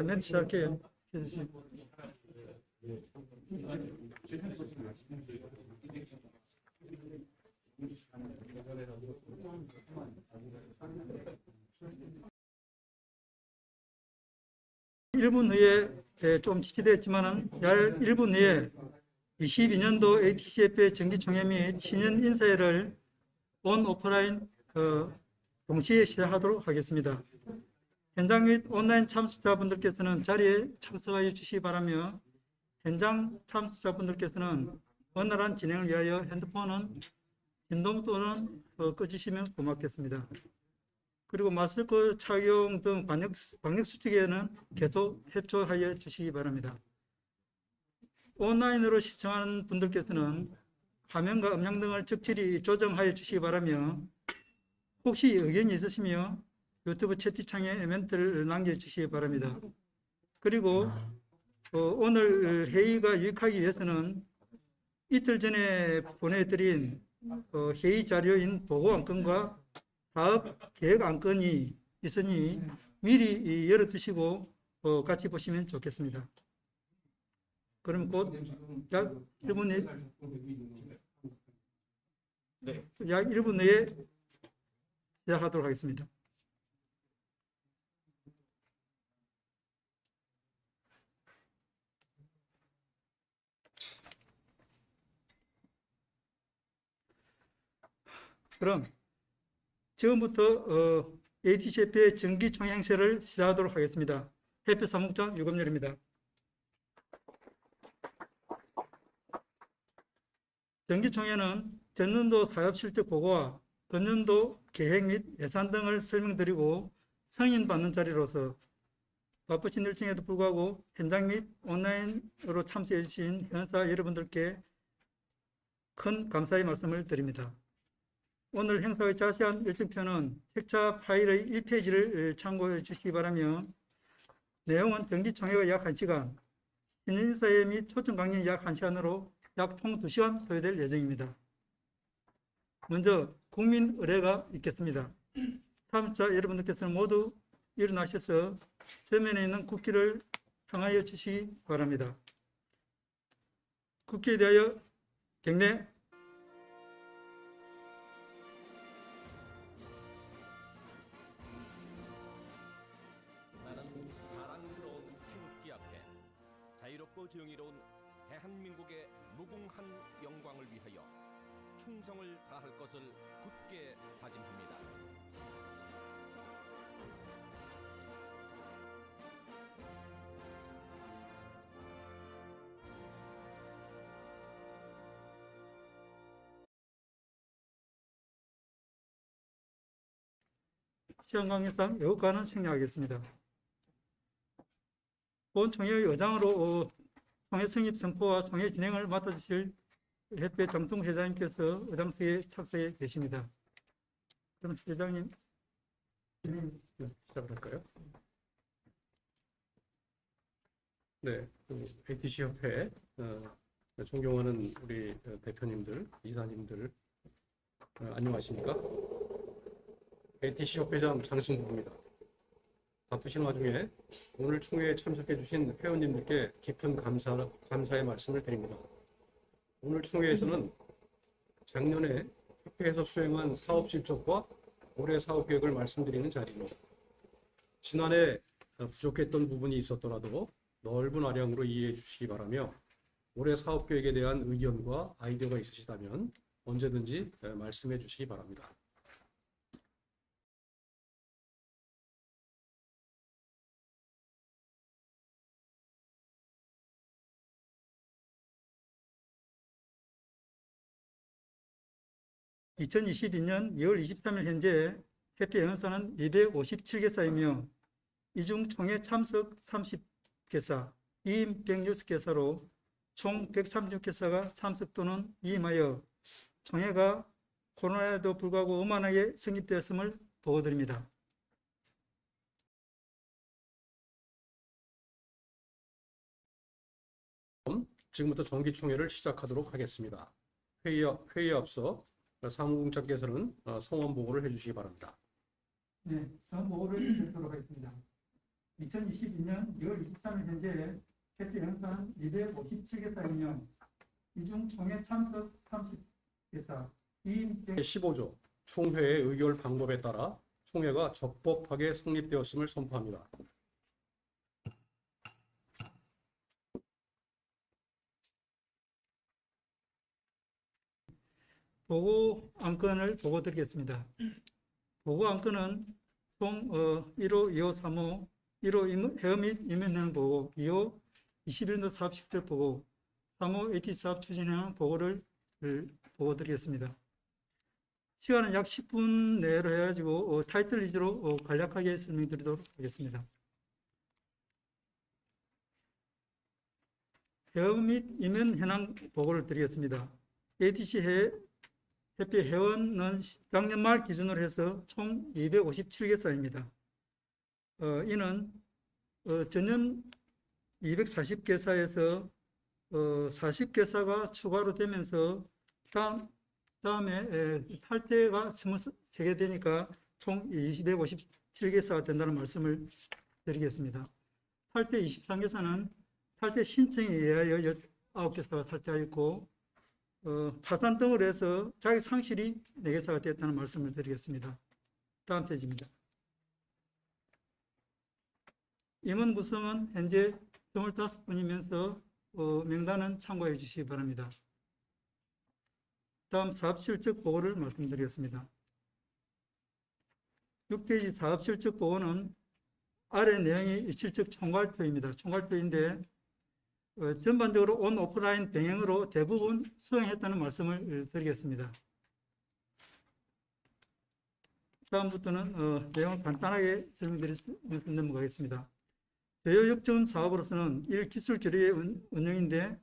멘트 시작해요. 해주세요. 일 분 후에 좀 지체됐지만은 약 1분 후에 22년도 ATCF의 정기총회 및 신년 인사회를 온 오프라인 동시에 시작하도록 하겠습니다. 현장 및 온라인 참석자분들께서는 자리에 참석하여 주시기 바라며 현장 참석자분들께서는 원활한 진행을 위하여 핸드폰은 진동 또는 꺼주시면 고맙겠습니다. 그리고 마스크 착용 등 방역수칙에는 계속 협조하여 주시기 바랍니다. 온라인으로 시청하는 분들께서는 화면과 음량 등을 적절히 조정하여 주시기 바라며 혹시 의견이 있으시며 유튜브 채팅창에 멘트를 남겨주시기 바랍니다. 그리고 오늘 회의가 유익하기 위해서는 이틀 전에 보내드린 회의 자료인 보고 안건과 사업 계획 안건이 있으니 미리 열어두시고 같이 보시면 좋겠습니다. 그럼 곧 약 1분 내에 시작하도록 하겠습니다. 그럼 지금부터 ATCF의 정기총회 행사를 시작하도록 하겠습니다. 협회 사무국장 유검열입니다. 정기총회는 전년도 사업실적 보고와 전년도 계획 및 예산 등을 설명드리고 승인받는 자리로서 바쁘신 일정에도 불구하고 현장 및 온라인으로 참석해 주신 회원사 여러분들께 큰 감사의 말씀을 드립니다. 오늘 행사의 자세한 일정표는 책자 파일의 1페이지를 참고해 주시기 바라며 내용은 정기총회가 약 1시간, 신인사회 및 초청 강연이 약 1시간으로 약 총 2시간 소요될 예정입니다. 먼저 국민 의례가 있겠습니다. 참석자 여러분들께서는 모두 일어나셔서 전면에 있는 국기를 향하여 주시기 바랍니다. 국기에 대하여 경례. 나는 자랑스러운 태극기 앞에 자유롭고 정의로운 대한민국의 무궁한 영광을 위하여 충성을 다할 것을 굳게 다짐합니다. 시간 관계상 여국과는 생략하겠습니다. 본 총회의 의장으로 총회 성립 선포와 총회 진행을 맡아주실 협회 정승 회장님께서 의장석에 착석해 계십니다. 그럼 회장님 시작을 할까요? 네, ATC 협회 존경하는 우리 대표님들, 이사님들 안녕하십니까? ATC 협회장 장승국입니다. 바쁘신 와중에 오늘 총회에 참석해 주신 회원님들께 깊은 감사의 말씀을 드립니다. 오늘 총회에서는 작년에 협회에서 수행한 사업 실적과 올해 사업 계획을 말씀드리는 자리입니다. 지난해 부족했던 부분이 있었더라도 넓은 아량으로 이해해 주시기 바라며 올해 사업 계획에 대한 의견과 아이디어가 있으시다면 언제든지 말씀해 주시기 바랍니다. (2022년 2월 23일) 현재 협회 회원사는 257개사이며 이 중 총회 참석 30개사, 이임 106개사로 총 136개사가 참석 또는 이임하여 총회가 코로나에도 불구하고 원만하게 성립되었음을 보고드립니다. 지금부터 정기총회를 시작하도록 하겠습니다. 회의에 앞서 사무국장께서는 성원 보고를 해주시기 바랍니다. 네, 성원 보고를 드리도록 하겠습니다. 2022년 2월 23일 현재 협회 연산 257개사이며 이중 총회 참석 30개사, 15조 총회의 의결 방법에 따라 총회가 적법하게 성립되었음을 선포합니다. 보고 안건을 보고 드리겠습니다. 보고 안건은 총 1호, 2호, 3호, 1호 해어 및 인면행 보고, 2호 21년도 사업 실적 보고, 3호 AT 사업 추진형 보고를 보고 드리겠습니다. 시간은 약 10분 내로 해가지고 타이틀 위주로 간략하게 설명드리도록 하겠습니다. 해어 및 인면 현황 보고를 드리겠습니다. ATC 협회 회원은 작년 말 기준으로 해서 총 257개사입니다. 이는 전년 240개사에서 40개사가 추가로 되면서 다음에 탈퇴가 23개 되니까 총 257개사가 된다는 말씀을 드리겠습니다. 탈퇴 23개사는 탈퇴 신청에 의하여 19개사가 탈퇴하였고, 파산 등으로 해서 자기 상실이 4개사가 됐다는 말씀을 드리겠습니다. 다음 페이지입니다. 임원 구성은 현재 25분이면서 명단은 참고해 주시기 바랍니다. 다음 사업 실적 보고를 말씀드리겠습니다. 6페이지 사업 실적 보고는 아래 내용이 실적 총괄표입니다. 총괄표인데 전반적으로 온 오프라인 병행으로 대부분 수행했다는 말씀을 드리겠습니다. 다음부터는 내용을 간단하게 설명드리면서 넘어가겠습니다. 대여 역점 사업으로서는 1. 기술 교류의 운영인데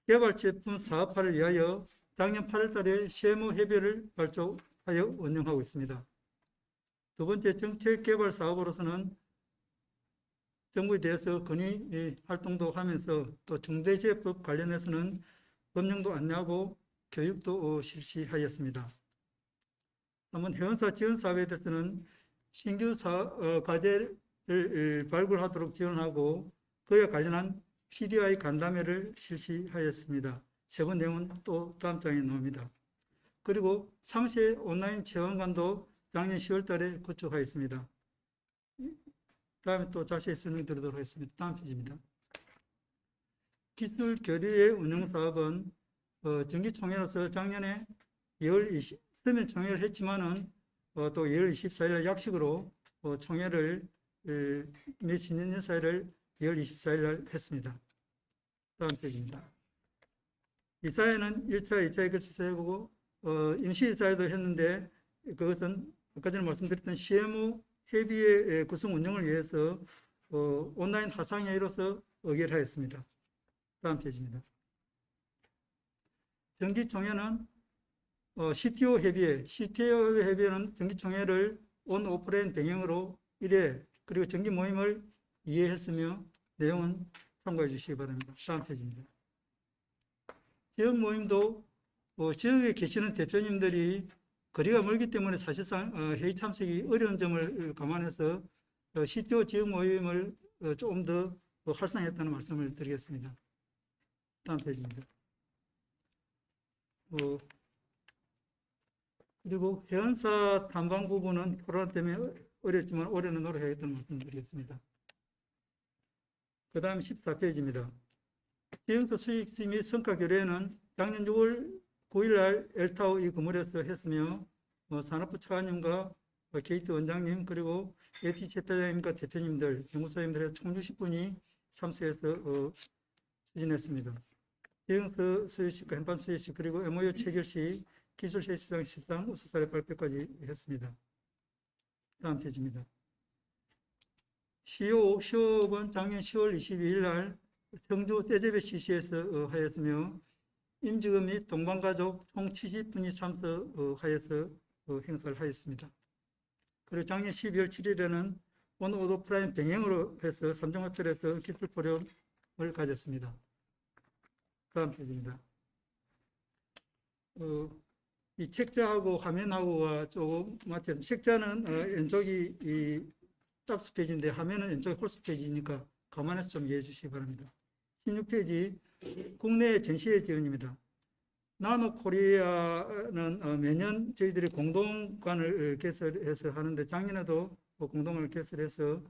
개발 제품 사업화를 위하여 작년 8월 달에 CMO 협의를 발족하여 운영하고 있습니다. 두 번째 정책 개발 사업으로서는 정부에 대해서 건의 활동도 하면서 또 중대재해법 관련해서는 법령도 안내하고 교육도 실시하였습니다. 한번 회원사 지원 사업에 대해서는 신규 과제를 발굴하도록 지원하고 그에 관련한 PDI 간담회를 실시하였습니다. 세부 내용은 또 다음 장에 나옵니다. 그리고 상세 온라인 체험관도 작년 10월 달에 구축하였습니다. 다음에 또 자세히 설명드리도록 하겠습니다. 다음 페이지입니다. 기술 교류의 운영 사업은 정기총회로서 작년에 2월 23일 총회를 했지만은 또 2월 24일 약식으로 총회를 신년 사회를 2월 24일 날 했습니다. 다음 페이지입니다. 이 사회는 1차, 2차에 걸쳐서 해보고 임시사회도 했는데 그것은 아까 전에 말씀드렸던 CMO 협의회 구성 운영을 위해서 온라인 화상회의로서 의결하였습니다. 다음 페이지입니다. 정기총회는 CTO 협의회는 정기총회를 온 오프라인 병행으로 1회 그리고 정기 모임을 2회 했으며 내용은 참고해 주시기 바랍니다. 다음 페이지입니다. 지역 모임도 지역에 계시는 대표님들이 거리가 멀기 때문에 사실상 회의 참석이 어려운 점을 감안해서 CTO 지역 모임을 조금 더 활성화했다는 말씀을 드리겠습니다. 다음 페이지입니다. 그리고 회원사 탐방 부분은 코로나 때문에 어렵지만 올해는 노력하겠다는 말씀을 드리겠습니다. 그 다음 14페이지입니다. 지원서 수익 및 성과 교류에는 작년 6월 9일 날 엘타오 이 건물에서 했으며 산업부 차관님과 게이트 원장님 그리고 AT 협회장님과 대표님들, 연구소님들의 총 60분이 참석해서 추진했습니다. 지원서 수익 시, 현판 수익 시 그리고 MOU 체결 시 기술 실시장 시장 우수 사례 발표까지 했습니다. 다음 페이지입니다. 시업은 작년 10월 22일 날 청주 떼제베 CC에서 하였으며 임직원 및 동반가족 총 70분이 참석하여서 행사를 하였습니다. 그리고 작년 12월 7일에는 온 오프라인 병행으로 해서 삼성호텔에서 기술 포럼을 가졌습니다. 다음 페이지입니다. 이 책자하고 화면하고가 조금 맞죠. 책자는 왼쪽이 이 짝수 페이지인데 화면은 왼쪽에 홀수 페이지니까 감안해서 좀 이해해 주시기 바랍니다. 16페이지 국내 전시회 지원입니다. 나노 코리아는 매년 저희들이 공동관을 개설해서 하는데 작년에도 공동관을 개설해서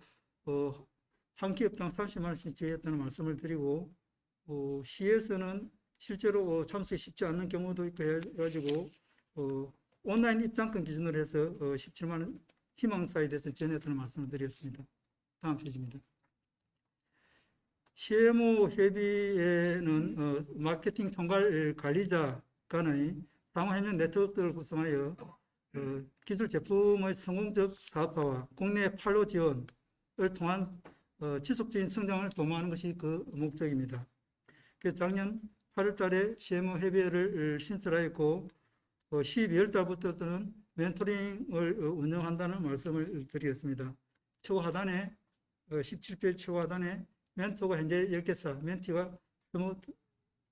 한 기업당 30만 원씩 지원했다는 말씀을 드리고 시에서는 실제로 참석이 쉽지 않는 경우도 있고 해가지고 온라인 입장권 기준으로 해서 17만 원 희망사에 대해서 지원했다는 말씀을 드렸습니다. 다음 페이지입니다. CMO 협의회는 마케팅 총괄 관리자 간의 상호협력 네트워크를 구성하여 기술 제품의 성공적 사업화와 국내 판로 지원을 통한 지속적인 성장을 도모하는 것이 그 목적입니다. 그래서 작년 8월 달에 CMO 협의회를 신설하였고 12월 달부터는 멘토링을 운영한다는 말씀을 드리겠습니다. 최하단에 17페이지 최하단에 멘토가 현재 10개사, 멘티가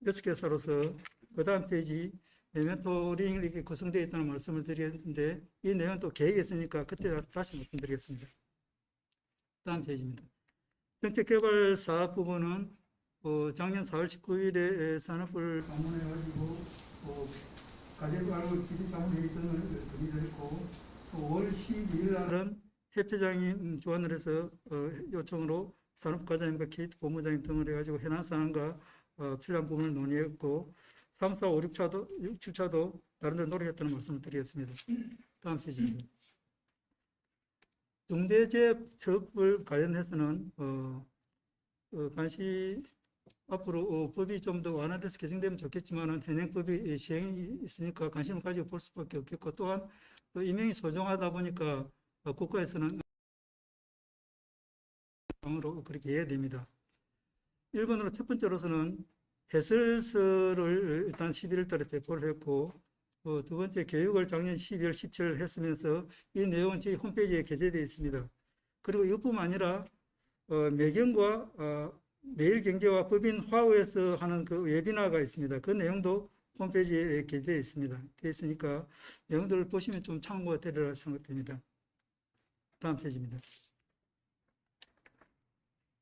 26개사로서 그 다음 페이지 멘토링이 이렇게 구성되어 있다는 말씀을 드렸는데 이 내용은 또 계획이 있으니까 그때 다시 말씀드리겠습니다. 다음 페이지입니다. 정책개발 사업 부분은 작년 4월 19일에 산업부를 방문해가지고 가계과학을 기술자문회의 등을 건의드렸고 5월 12일 날은 협회장님 조안을 해서 요청으로 산업과장님과 KT 본부장님 등을 해가지고 현안 사항과 필요한 부분을 논의했고 3, 4, 5, 6차도 7차도 다른 데 노력했다는 말씀을 드리겠습니다. 다음 페이지입니다. 중대재해처벌 관련해서는 간시 앞으로 법이 좀 더 완화돼서 개정되면 좋겠지만 현행법이 시행이 있으니까 관심을 가지고 볼 수밖에 없겠고 또한 인명이 소중하다 보니까 국가에서는 으로 그렇게 해야 됩니다. 1번으로 첫 번째로서는 해설서를 일단 11월 달에 배포를 했고 두 번째 교육을 작년 12월 17일 했으면서 이 내용은 저희 홈페이지에 게재되어 있습니다. 그리고 이것뿐만 아니라 매경과 매일경제와 법인 화우에서 하는 그 웨비나가 있습니다. 그 내용도 홈페이지에 게재되어 있습니다. 되어 있으니까 내용들을 보시면 좀 참고가 되리라 생각됩니다. 다음 페이지입니다.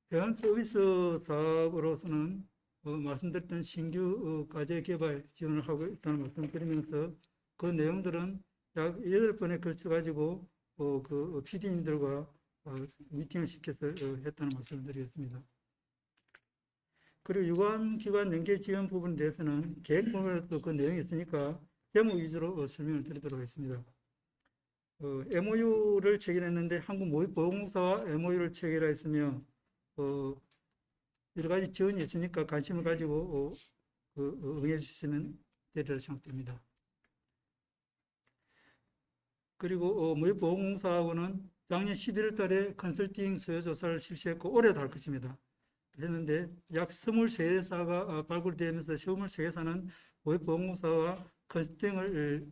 대한 서비스 사업으로서는 말씀드렸던 신규 과제 개발 지원을 하고 있다는 말씀을 드리면서 그 내용들은 약 8번에 걸쳐 가지고 그 PD님들과 미팅을 시켜서 했다는 말씀을 드리겠습니다. 그리고 유관기관 연계 지원 부분에 대해서는 계획 부분에도 그 내용이 있으니까 제목 위주로 설명을 드리도록 하겠습니다. MOU를 체결했는데 한국모의보험공사와 MOU를 체결했으며 여러 가지 지원이 있으니까 관심을 가지고 응해 주시면 되리라 생각됩니다. 그리고 모의보험공사하고는 작년 11월 달에 컨설팅 수요조사를 실시했고 올해도 할 것입니다. 했는데 약 23개사가 발굴되면서 23개사는 모의보험공사와 컨설팅을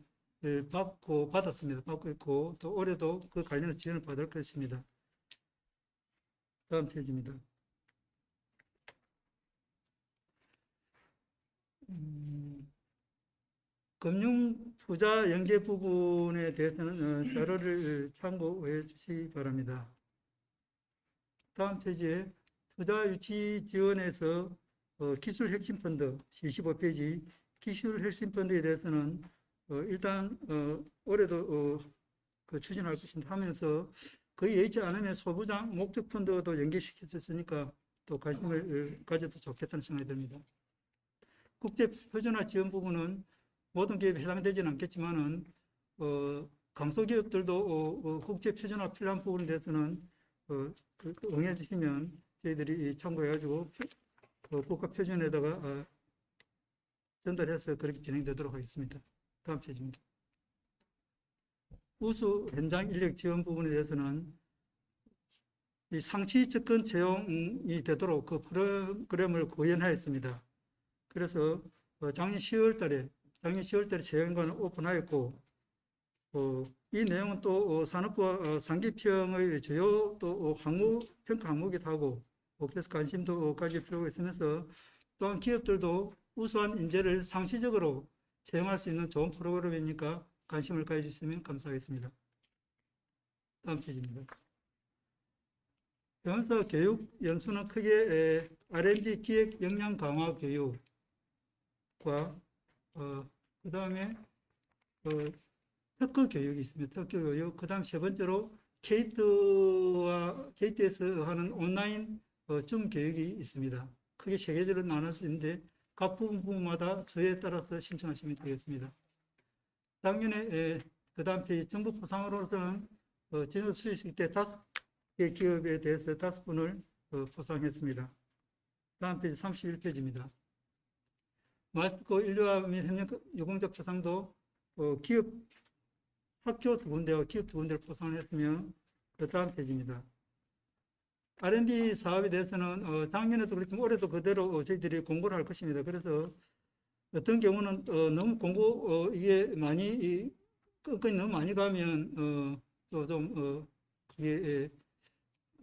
받았습니다. 받고 있고 또 올해도 그 관련해서 지원을 받을 것입니다. 다음 페이지입니다. 금융투자 연계 부분에 대해서는 자료를 참고해 주시기 바랍니다. 다음 페이지에 투자 유치 지원에서 기술 핵심 펀드 25페이지 기술 핵심 펀드에 대해서는 일단 올해도 추진할 것입니다 하면서 거의 예의치 않으면 소부장 목적 펀드도 연계시킬 수 있으니까 또 관심을 가져도 좋겠다는 생각이 듭니다. 국제 표준화 지원 부분은 모든 기업에 해당되지는 않겠지만은 강소기업들도 국제 표준화 필요한 부분에 대해서는 응해 주시면 저희들이 참고해가지고 국가 표준에다가 전달해서 그렇게 진행되도록 하겠습니다. 다음 페이지입니다. 우수 현장 인력 지원 부분에 대해서는 이 상시 접근 채용이 되도록 그 프로그램을 구현하였습니다. 그래서 작년 10월 달에 채용관을 오픈하였고 이 내용은 또 산업부와 상기평의 주요 또 평가 항목이기도 하고 그래서 관심도 가질 필요가 있으면서 또한 기업들도 우수한 인재를 상시적으로 채용할 수 있는 좋은 프로그램이니까 관심을 가져주시면 감사하겠습니다. 다음 페이지입니다. 배원사 교육 연수는 크게 R&D 기획 역량 강화 교육과 그 다음에 특허 교육이 있습니다. 특허 교육. 그 다음 세 번째로 KT에서 하는 온라인 줌 교육이 있습니다. 크게 세 개로 나눌 수 있는데 각 부분마다 수요에 따라서 신청하시면 되겠습니다. 작년에 그 다음 페이지 정부 포상으로서는 진로 수익 때 5개 기업에 대해서 5분을 포상했습니다. 다음 페이지 31페이지입니다. 마스터 인류화 및 협력 유공적 포상도 기업 학교 2군데와 기업 2군데를 포상을 했으며 그 다음 페이지입니다. R&D 사업에 대해서는 작년에도 그렇지만 올해도 그대로 저희들이 공고를 할 것입니다. 그래서 어떤 경우는 너무 공고 이게 많이 끈끈이 너무 많이 가면 또 좀 그게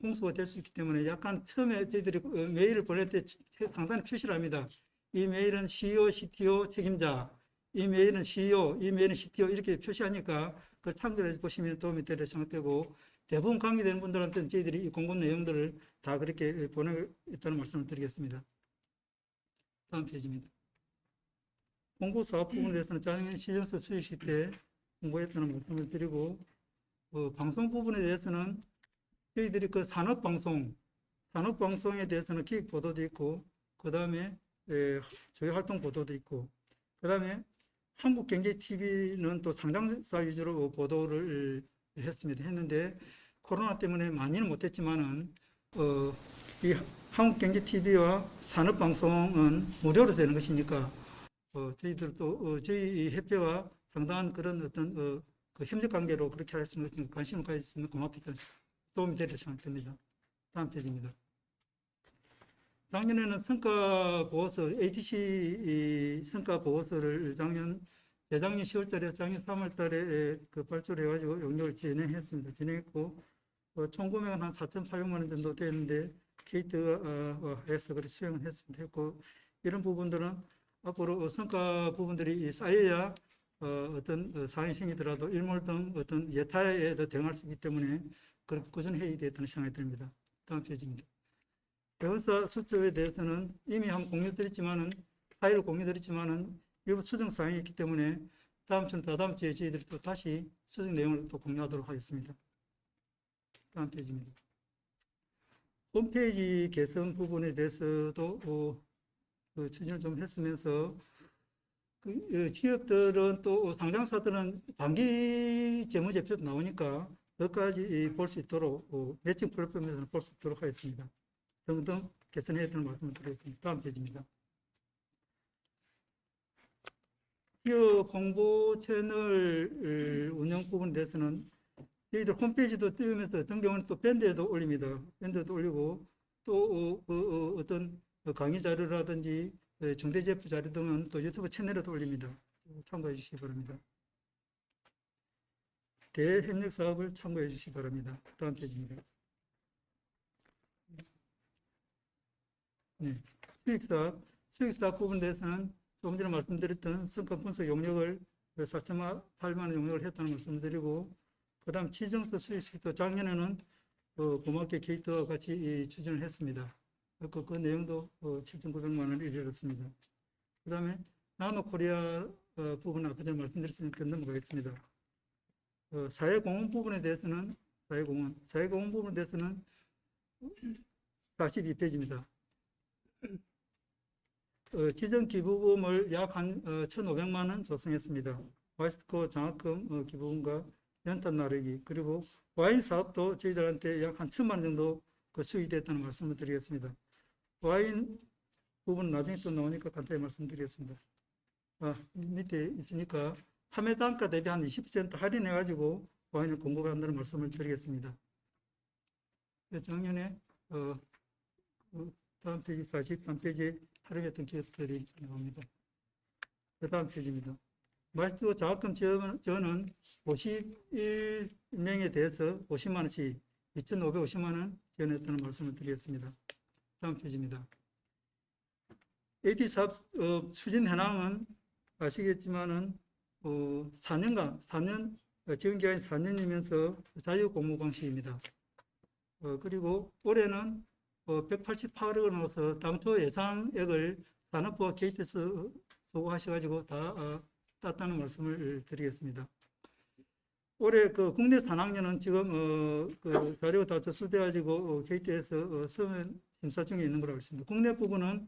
홍수가 될 수 있기 때문에 약간 처음에 저희들이 메일을 보낼 때 상단에 표시를 합니다. 이 메일은 CEO, CTO 책임자, 이 메일은 CEO, 이 메일은 CTO 이렇게 표시하니까 그걸 참고해서 보시면 도움이 되리라 생각되고 대부분 관계되는 분들한테는 저희들이 이 공고 내용들을 다 그렇게 보내고 있다는 말씀을 드리겠습니다. 다음 페이지입니다. 공고 사업 부분에 대해서는 작년 시정서 수익시 때 공고했다는 말씀을 드리고 방송 부분에 대해서는 저희들이 그 산업방송에 대해서는 기획 보도도 있고 그 다음에 저희 활동 보도도 있고 그 다음에 한국경제TV는 또 상장사 위주로 보도를 했는데 코로나 때문에 많이는 못했지만은 이 한국경제TV와 산업방송은 무료로 되는 것이니까 저희들도 저희 협회와 상당한 그런 어떤 그 협력 관계로 그렇게 할 수 있는 관심을 가졌으면 고맙겠다는 도움이 되리라 생각됩니다. 다음 페이지입니다. 작년에는 성과보고서, ATC 성과보고서를 재작년 10월달에 작년 3월달에 그 발주를 해가지고 용역을 진행했고, 총 금액은 한 4,800만 원 정도 되는데, KT가 해서 그렇게 수행을 했고, 이런 부분들은 앞으로 성과 부분들이 쌓여야 어떤 사항이 생기더라도 일몰 등 어떤 예타에도 대응할 수 있기 때문에 그렇게 꾸준히 해야 되겠다는 생각이 듭니다. 다음 페이지입니다. 배원사 수첩에 대해서는 이미 한번 공유드렸지만은 파일을 공유드렸지만은 일부 수정 사항이 있기 때문에 다음 주에 저희들이 또 다시 수정 내용을 또 공유하도록 하겠습니다. 다음 페이지입니다. 홈페이지 개선 부분에 대해서도 추진을 좀 했으면서 기업들은 또 상장사들은 반기 재무제표도 나오니까 여기까지 볼 수 있도록 매칭 플랫폼에서는 볼 수 있도록 하겠습니다. 등등 개선해야 되는 말씀을 드리겠습니다. 다음 페이지입니다. 기업 홍보 채널 운영 부분에 대해서는 저희들 홈페이지도 띄우면서 어떤 경우는 또 밴드에도 올립니다. 밴드에도 올리고 또 어떤 강의 자료라든지 중대제품 자료 등은 또 유튜브 채널에도 올립니다. 참고해 주시기 바랍니다. 대협력 사업을 참고해 주시기 바랍니다. 다음 페이지입니다. 네. 수익사업 부분에 대해서는 조금 전에 말씀드렸던 성과 분석 용역을 4.8만 원 용역을 했다는 말씀을 드리고 그 다음 지정서 수익도 작년에는 고맙게 게이트와 같이 추진을 했습니다. 그 내용도 7,900만 원을 이르렀습니다. 그 다음에 나노코리아 부분 아까 전에 말씀드렸으니까 넘어가겠습니다. 사회공헌 부분에 대해서는 사회공헌 부분에 대해서는 42페이지입니다. 지정 기부금을 약 한 1,500만 원 조성했습니다. 와이스코 장학금 기부금과 연탄 나르기 그리고 와인 사업도 저희들한테 약 한 1,000만 원 정도 수익이 됐다는 말씀을 드리겠습니다. 와인 부분 나중에 또 나오니까 간단히 말씀드리겠습니다. 밑에 있으니까 판매 단가 대비 한 20% 할인해 가지고 와인을 공급한다는 말씀을 드리겠습니다. 작년에 다음 페이지 43페이지에 활용했던 기업들이 나옵니다. 그 다음 페이지입니다. 마스터 장학금 지원은 51명에 대해서 50만 원씩 2,550만 원 지원했다는 말씀을 드리겠습니다. 다음 페이지입니다. AD 사업 추진 현황은 아시겠지만은 4년 지원 기간이 4년이면서 자유 공모 방식입니다. 그리고 올해는 188억 원 넣어서 당초 예상액을 산업부와 KT에서 소거하셔가지고 다 땄다는 말씀을 드리겠습니다. 올해 그 국내 산학년은 지금 그 자료가 다 접수돼가지고 KT에서 서면 심사 중에 있는 걸로 알고 있습니다. 국내 부분은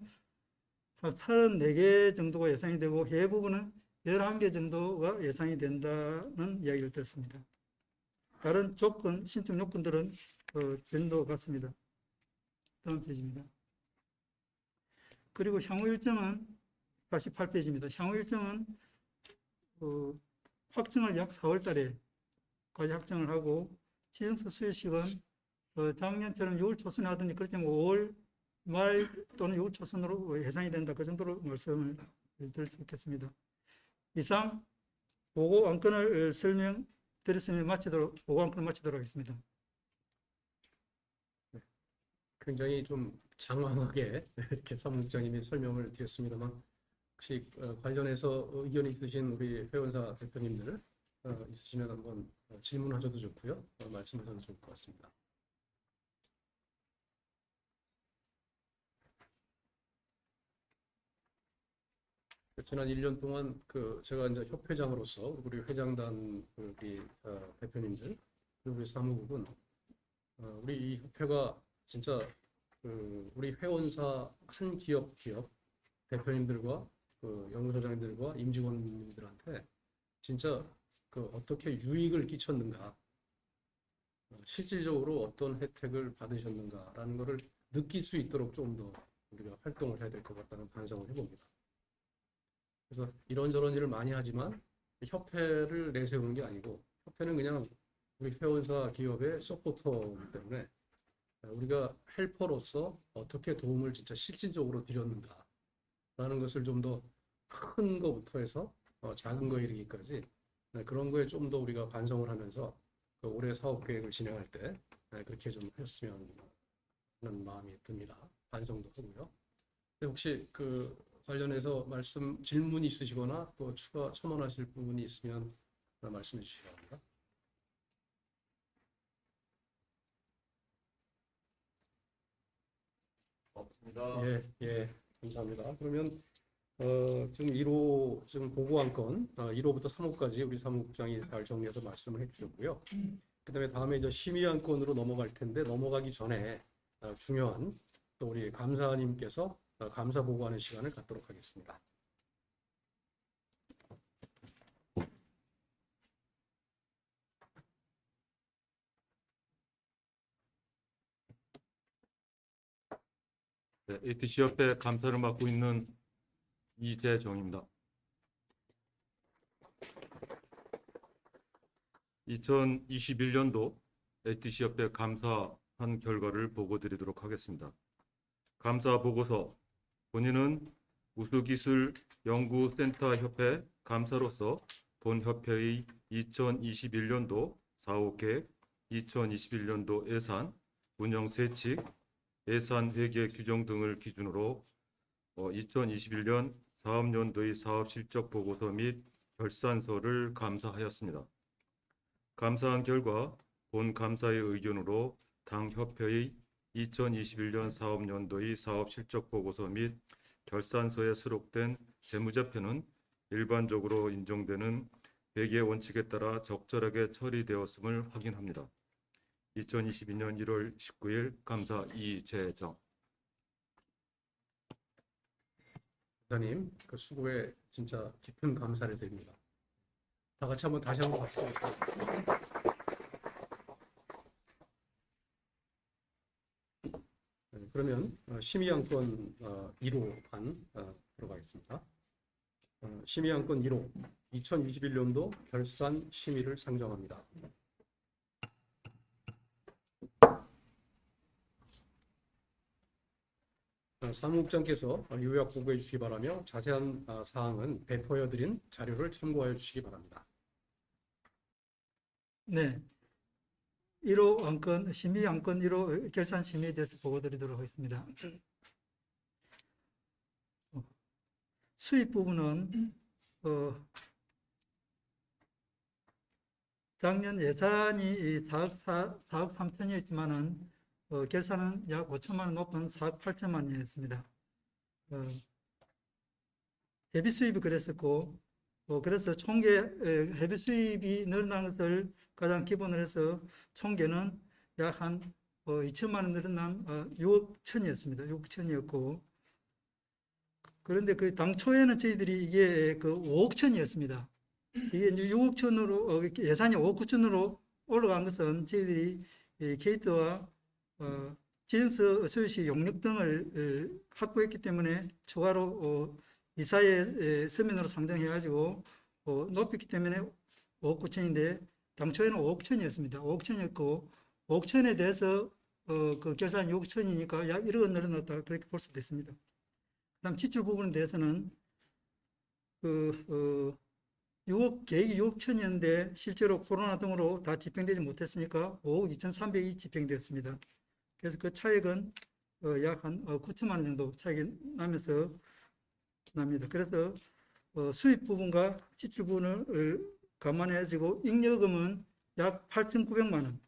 한 34개 정도가 예상이 되고 해외 부분은 11개 정도가 예상이 된다는 이야기를 들었습니다. 다른 조건, 신청 요건들은 전도 같습니다. 다음 페이지입니다. 그리고 향후 일정은 48페이지입니다. 향후 일정은 확정을 약 4월 달에까지 확정을 하고 시정서 수여식은 작년처럼 6월 초순에 하더니 그렇지만 5월 말 또는 6월 초순으로 예상이 된다. 그 정도로 말씀을 드릴 수 있겠습니다. 이상 보고 안건을 설명드렸으면 보고 안건을 마치도록 하겠습니다. 굉장히 좀 장황하게 이렇게 사무국장님이 설명을 드렸습니다만 혹시 관련해서 의견이 있으신 우리 회원사 대표님들 있으시면 한번 질문하셔도 좋고요. 말씀하셔도 좋을 것 같습니다. 지난 1년 동안 제가 이제 협회장으로서 우리 회장단 우리 대표님들 그리고 우리 사무국은 우리 이 협회가 진짜 우리 회원사 한 기업 대표님들과 연구소장님들과 임직원님들한테 진짜 어떻게 유익을 끼쳤는가, 실질적으로 어떤 혜택을 받으셨는가라는 것을 느낄 수 있도록 좀 더 우리가 활동을 해야 될 것 같다는 반성을 해봅니다. 그래서 이런저런 일을 많이 하지만 협회를 내세우는 게 아니고 협회는 그냥 우리 회원사 기업의 서포터이기 때문에 우리가 헬퍼로서 어떻게 도움을 진짜 실질적으로 드렸는가라는 것을 좀 더 큰 거부터 해서 작은 거 이르기까지 그런 거에 좀 더 우리가 반성을 하면서 올해 사업 계획을 진행할 때 그렇게 좀 했으면 하는 마음이 듭니다. 반성도 하고요. 혹시 관련해서 질문이 있으시거나 또 추가 첨언하실 부분이 있으면 말씀해 주시기 바랍니다. 없습니다. 예, 감사합니다. 그러면 지금 1호 지금 보고안건 1호부터 3호까지 우리 사무국장이 잘 정리해서 말씀을 해주셨고요. 그다음에 다음에 이제 심의안건으로 넘어갈 텐데 넘어가기 전에 중요한 또 우리 감사님께서 감사 보고하는 시간을 갖도록 하겠습니다. 네, ATC 협회 감사를 맡고 있는 이재정입니다. 2021년도 ATC 협회 감사한 결과를 보고드리도록 하겠습니다. 감사 보고서. 본인은 우수기술연구센터 협회 감사로서 본 협회의 2021년도 사업 계획, 2021년도 예산, 운영 세칙, 예산 회계 규정 등을 기준으로 2021년 사업연도의 사업 실적 보고서 및 결산서를 감사하였습니다. 감사한 결과 본 감사의 의견으로 당 협회의 2021년 사업연도의 사업 실적 보고서 및 결산서에 수록된 재무제표는 일반적으로 인정되는 회계 원칙에 따라 적절하게 처리되었음을 확인합니다. 2022년 1월 19일 감사 이재정. 감사님, 수고에 진짜 깊은 감사를 드립니다. 다 같이 다시 한번 박수. 그러면 심의안건 1호 안 들어가겠습니다. 심의안건 1호 2021년도 결산 심의를 상정합니다. 사무국장께서 요약 보고해 주시기 바라며 자세한 사항은 배포해 드린 자료를 참고하여 주시기 바랍니다. 네. 1호 안건, 심의 안건 1호 결산 심의에 대해서 보고드리도록 하겠습니다. 수입 부분은 작년 예산이 4억 3천이었지만은 결산은 약 5천만 원 높은 4억 8천만 원이었습니다. 회비 수입이 그랬었고, 그래서 총계 회비 수입이 늘어난 것을 가장 기본으로 해서 총계는 약 한 2천만 원 늘어난 6억 천이었습니다. 6억 천이었고, 그런데 그 당초에는 저희들이 이게 그 5억 천이었습니다. 이게 이제 6억 천으로 예산이 5억 9천으로 올라간 것은 저희들이 게이트와 지정서 소유시 용역 등을 확보했기 때문에 추가로 이사의 서면으로 상정해가지고 높였기 때문에 5억 9천인데 당초에는 5억 천이었습니다. 5억 천이었고 5억 천에 대해서 그 결산 6억 천이니까 약 1억 원 늘어났다 그렇게 볼 수도 있습니다. 그다음 지출 부분에 대해서는 6억 계획이 6억 천이었는데 실제로 코로나 등으로 다 집행되지 못했으니까 5억 2,300이 집행되었습니다. 그래서 그 차액은 약 한 9천만 원 정도 차익이 나면서 납니다. 그래서 수입 부분과 지출 부분을 감안해가지고 잉여금은 약 8,900만 원,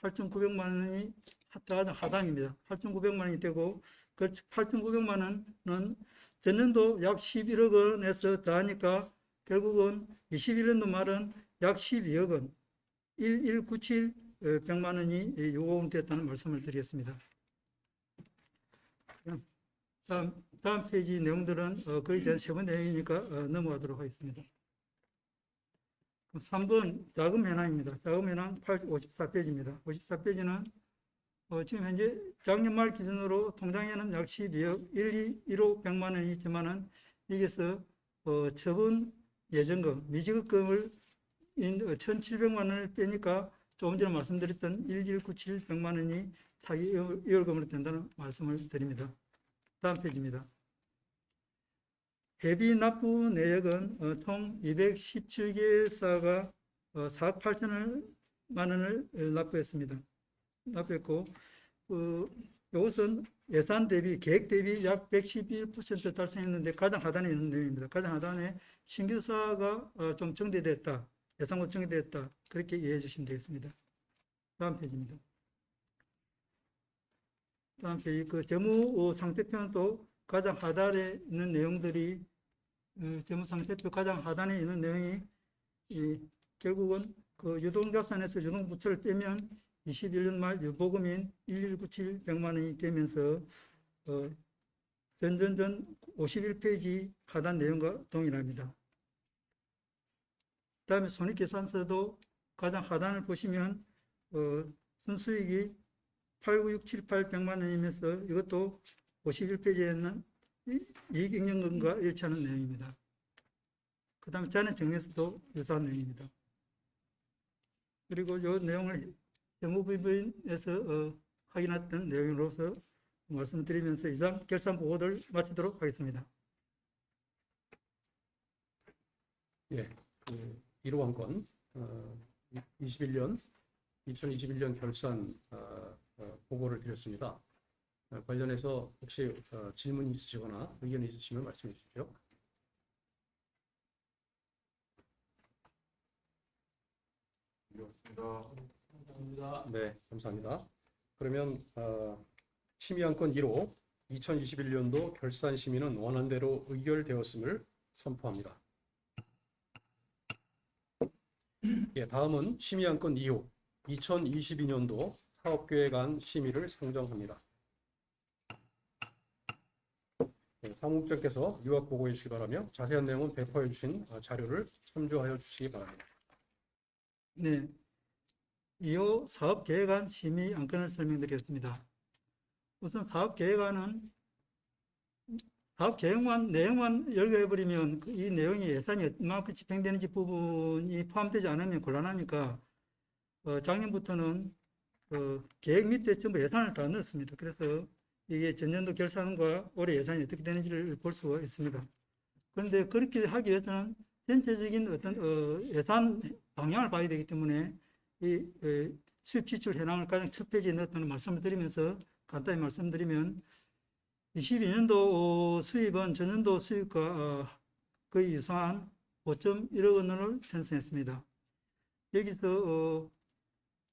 8,900만 원이 하당입니다. 8,900만 원이 되고 그 8,900만 원은 전년도 약 11억 원에서 더하니까 결국은 21년도 말은 약 12억 원, 1197 100만 원이 요구됐다는 말씀을 드리겠습니다. 다음 페이지 내용들은 거의 대한 세부 내용이니까 넘어가도록 하겠습니다. 3번 자금 현황입니다. 자금 현황 54페이지입니다. 54페이지는 지금 현재 작년 말 기준으로 통장에는 약 12억 1215 100만 원이 있지만은 여기서 처분 예정금, 미지급금을 1,700만 원을 빼니까 조금 전에 말씀드렸던 1197 100만 원이 차기 이월금으로 된다는 말씀을 드립니다. 다음 페이지입니다. 회비 납부 내역은 총 217개사가 4억 8천만 원을 납부했습니다. 납부했고 이것은 예산 대비, 계획 대비 약 111% 달성했는데 가장 하단에 있는 내용입니다. 가장 하단에 신규사가 좀 정대됐다, 예상과 정대됐다 그렇게 이해해 주시면 되겠습니다. 다음 페이지입니다. 다음 페이지 그 재무 상태표는 가장 하단에 있는 내용들이 재무 상태표 가장 하단에 있는 내용이 결국은 그 유동자산에서 유동부채를 빼면 21년 말 유보금인 1197 100만 원이 되면서 전전전 51페이지 하단 내용과 동일합니다. 그 다음에 손익계산서도 가장 하단을 보시면 순수익이 89678 100만 원이면서 이것도 51페이지에는 이익잉여금과 일치하는 내용입니다. 그 다음에 잔액정리에서도 유사한 내용입니다. 그리고 이 내용을 재무부인에서 확인했던 내용으로서 말씀드리면서 이상 결산 보고를 마치도록 하겠습니다. 예, 1호 건 2021년 결산 보고를 드렸습니다. 관련해서 혹시 질문이 있으시거나 의견이 있으시면 말씀해 주십시오. 네, 감사합니다. 그러면 심의안건 1호 2021년도 결산 심의는 원안대로 의결되었음을 선포합니다. 예, 다음은 심의안건 2호 2022년도 사업계획안 심의를 상정합니다. 네, 사무국장께서 요약 보고해 주시기 바라며 자세한 내용은 배포해 주신 자료를 참조하여 주시기 바랍니다. 네, 2호 사업계획안 심의 안건을 설명드리겠습니다. 우선 사업계획안은 사업계획만 내용만 열거해버리면 이 내용이 예산이 얼마큼 집행되는지 부분이 포함되지 않으면 곤란하니까 작년부터는 계획 밑에 전부 예산을 다 넣었습니다. 그래서 이게 전년도 결산과 올해 예산이 어떻게 되는지를 볼 수가 있습니다. 그런데 그렇게 하기 위해서는 전체적인 어떤 예산 방향을 봐야 되기 때문에 이 수입 지출 현황을 가장 첫 페이지에 넣었다는 말씀을 드리면서 간단히 말씀드리면 22년도 수입은 전년도 수입과 거의 유사한 5.1억 원을 편성했습니다. 여기서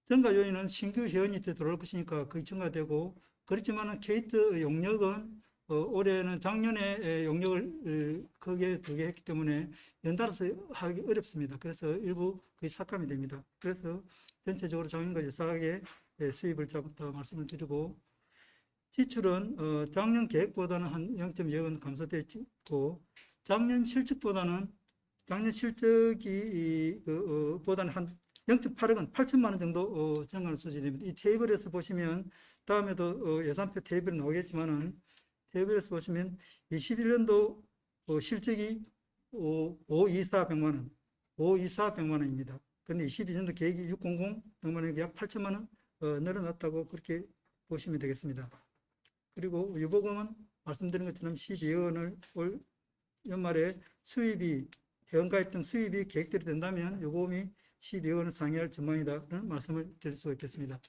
증가 요인은 신규 회원이 들어올 것이니까 거의 증가되고, 그렇지만은 KT 용역은 올해는 작년에 용역을 크게 두개 했기 때문에 연달아서 하기 어렵습니다. 그래서 일부 거의 삭감이 됩니다. 그래서 전체적으로 작년과 유사하게 수입을 잡았다 말씀을 드리고, 지출은 작년 계획보다는 한 0.2원 감소되어 있고, 작년 실적이 보다는 한 0.8억 원, 8천만 원 정도 증가하는 수준입니다. 이 테이블에서 보시면 다음에도 예산표 테이블이 나오겠지만은, 테이블에서 보시면 21년도 실적이 524백만 원, 524백만 원입니다. 그런데 22년도 계획이 600 백만 원이 약 8천만 원 늘어났다고 그렇게 보시면 되겠습니다. 그리고 유보금은 말씀드린 것처럼 12억 원을 올 연말에 수입이 회원가입 등 수입이 계획대로 된다면 유보금이 12억 원을 상회할 전망이다라는 말씀을 드릴 수가 있겠습니다.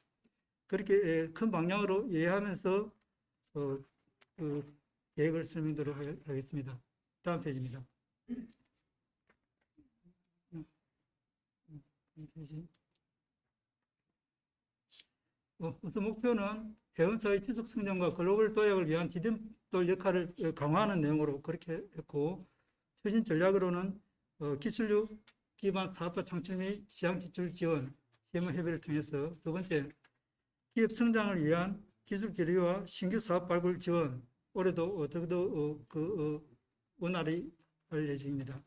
그렇게 큰 방향으로 이해하면서 그 계획을 설명드리도록 하겠습니다. 다음 페이지입니다. 우선 목표는 회원사의 지속 성장과 글로벌 도약을 위한 디딤돌 역할을 강화하는 내용으로 그렇게 했고, 추진 전략으로는 기술력 기반 사업화 창출 및 시장 진출 지원, CMO 협의를 통해서, 두 번째, 기업 성장을 위한 기술 교류와 신규 사업 발굴 지원, 올해도 더욱더 원활히 할 예정입니다.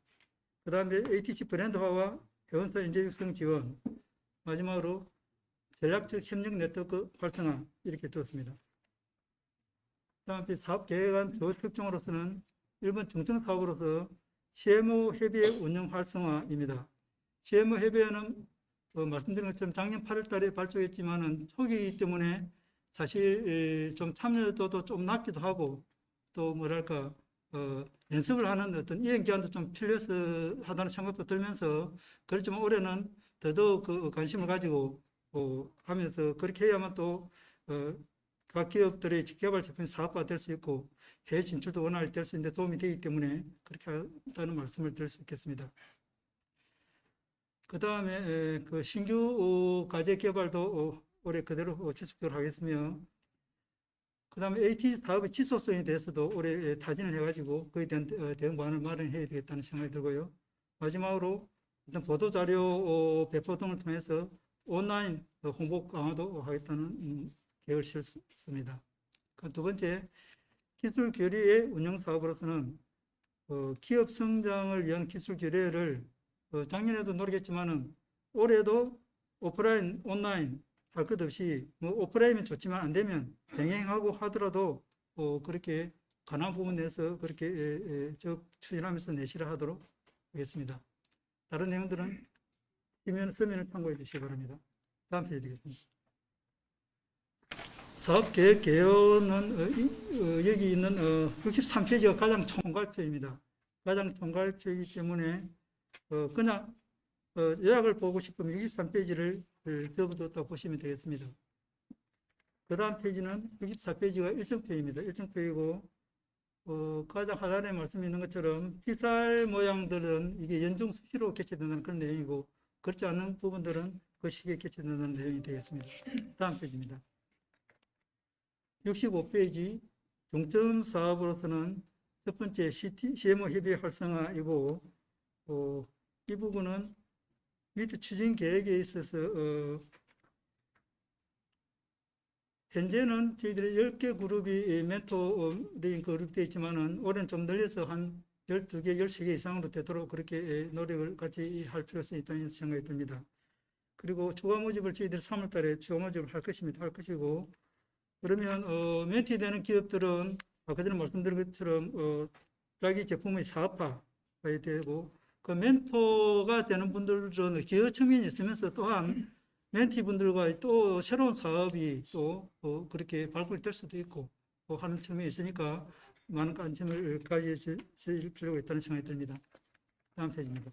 그 다음에 ATC 브랜드화와 회원사 인재 육성 지원, 마지막으로 전략적 협력 네트워크 활성화, 이렇게 두었습니다. 다음에 사업 계획안 주 특종으로서는 1번 중증 사업으로서 CMO 협의회 운영 활성화입니다. CMO 협의회는 말씀드린 것처럼 작년 8월 달에 발족했지만은 초기이기 때문에 사실 좀 참여도도 좀 낮기도 하고, 또 뭐랄까 연습을 하는 어떤 이행 기간도 좀 필요해서 하다는 생각도 들면서, 그렇지만 올해는 더더욱 그 관심을 가지고 하면서, 그렇게 해야만 또 각 기업들의 개발 제품이 사업화 될 수 있고 해외 진출도 원활히 될 수 있는데 도움이 되기 때문에 그렇게 한다는 말씀을 드릴 수 있겠습니다. 그 다음에 그 신규 과제 개발도 올해 그대로 지속적으로 하겠으며, 그 다음에 ATC 사업의 지속성에 대해서도 올해 타진을 해가지고 그에 대한 대응 방안을 마련해야 되겠다는 생각이 들고요. 마지막으로 일단 보도자료 배포 등을 통해서 온라인 홍보 강화도 하겠다는 계획을 세웠습니다. 그 두 번째, 기술 교류의 운영 사업으로서는 기업 성장을 위한 기술 교류를 작년에도 노력했지만은 올해도 오프라인, 온라인 할 것 없이, 뭐 오프라인은 좋지만 안 되면 병행하고 하더라도 그렇게 가능한 부분 내에서 그렇게 추진하면서 내실을 하도록 하겠습니다. 다른 내용들은 서면을 참고해 주시기 바랍니다. 다음 페이지 되겠습니다. 사업계획 개요는 여기 있는 63페이지가 가장 총괄표입니다. 가장 총괄표이기 때문에 그냥 요약을 보고 싶으면 63페이지를 접어뒀다고 보시면 되겠습니다. 그 다음 페이지는 64페이지가 일정표입니다. 일정표이고 가장 하단에 말씀 있는 것처럼 피살 모양들은 이게 연중 수시로 개최된다는 그런 내용이고, 그렇지 않은 부분들은 그 시기에 개최된다는 내용이 되겠습니다. 다음 페이지입니다. 65페이지 중점 사업으로서는 첫 번째 CMO 협의 활성화이고, 이 부분은 밑에 추진 계획에 있어서 현재는 저희들이 10개 그룹이 멘토링 그룹이 되어 있지만은 올해는 좀 늘려서 한 12개, 13개 이상으로 되도록 그렇게 노력을 같이 할 필요성이 있다는 생각이 듭니다. 그리고 추가 모집을 저희들이 3월 달에 추가 모집을 할 것이고, 그러면 멘티되는 기업들은 아까 전에 말씀드린 것처럼 자기 제품의 사업화가 되고, 그 멘토가 되는 분들은 기업 측면이 있으면서 또한 멘티 분들과 또 새로운 사업이 또 그렇게 발굴될 수도 있고 하는 측면이 있으니까 많은 관심을 가질 필요가 있다는 생각이 듭니다. 다음 페이지입니다.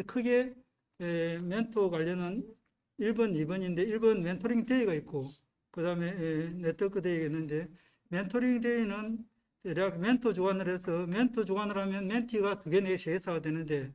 크게 멘토 관련은 1번, 2번인데 1번 멘토링 데이가 있고, 그 다음에 네트워크 데이가 있는데, 멘토링 데이는 대략 멘토 주관을 해서 멘토 주관을 하면 멘티가 2개, 4개, 3개사가 되는데,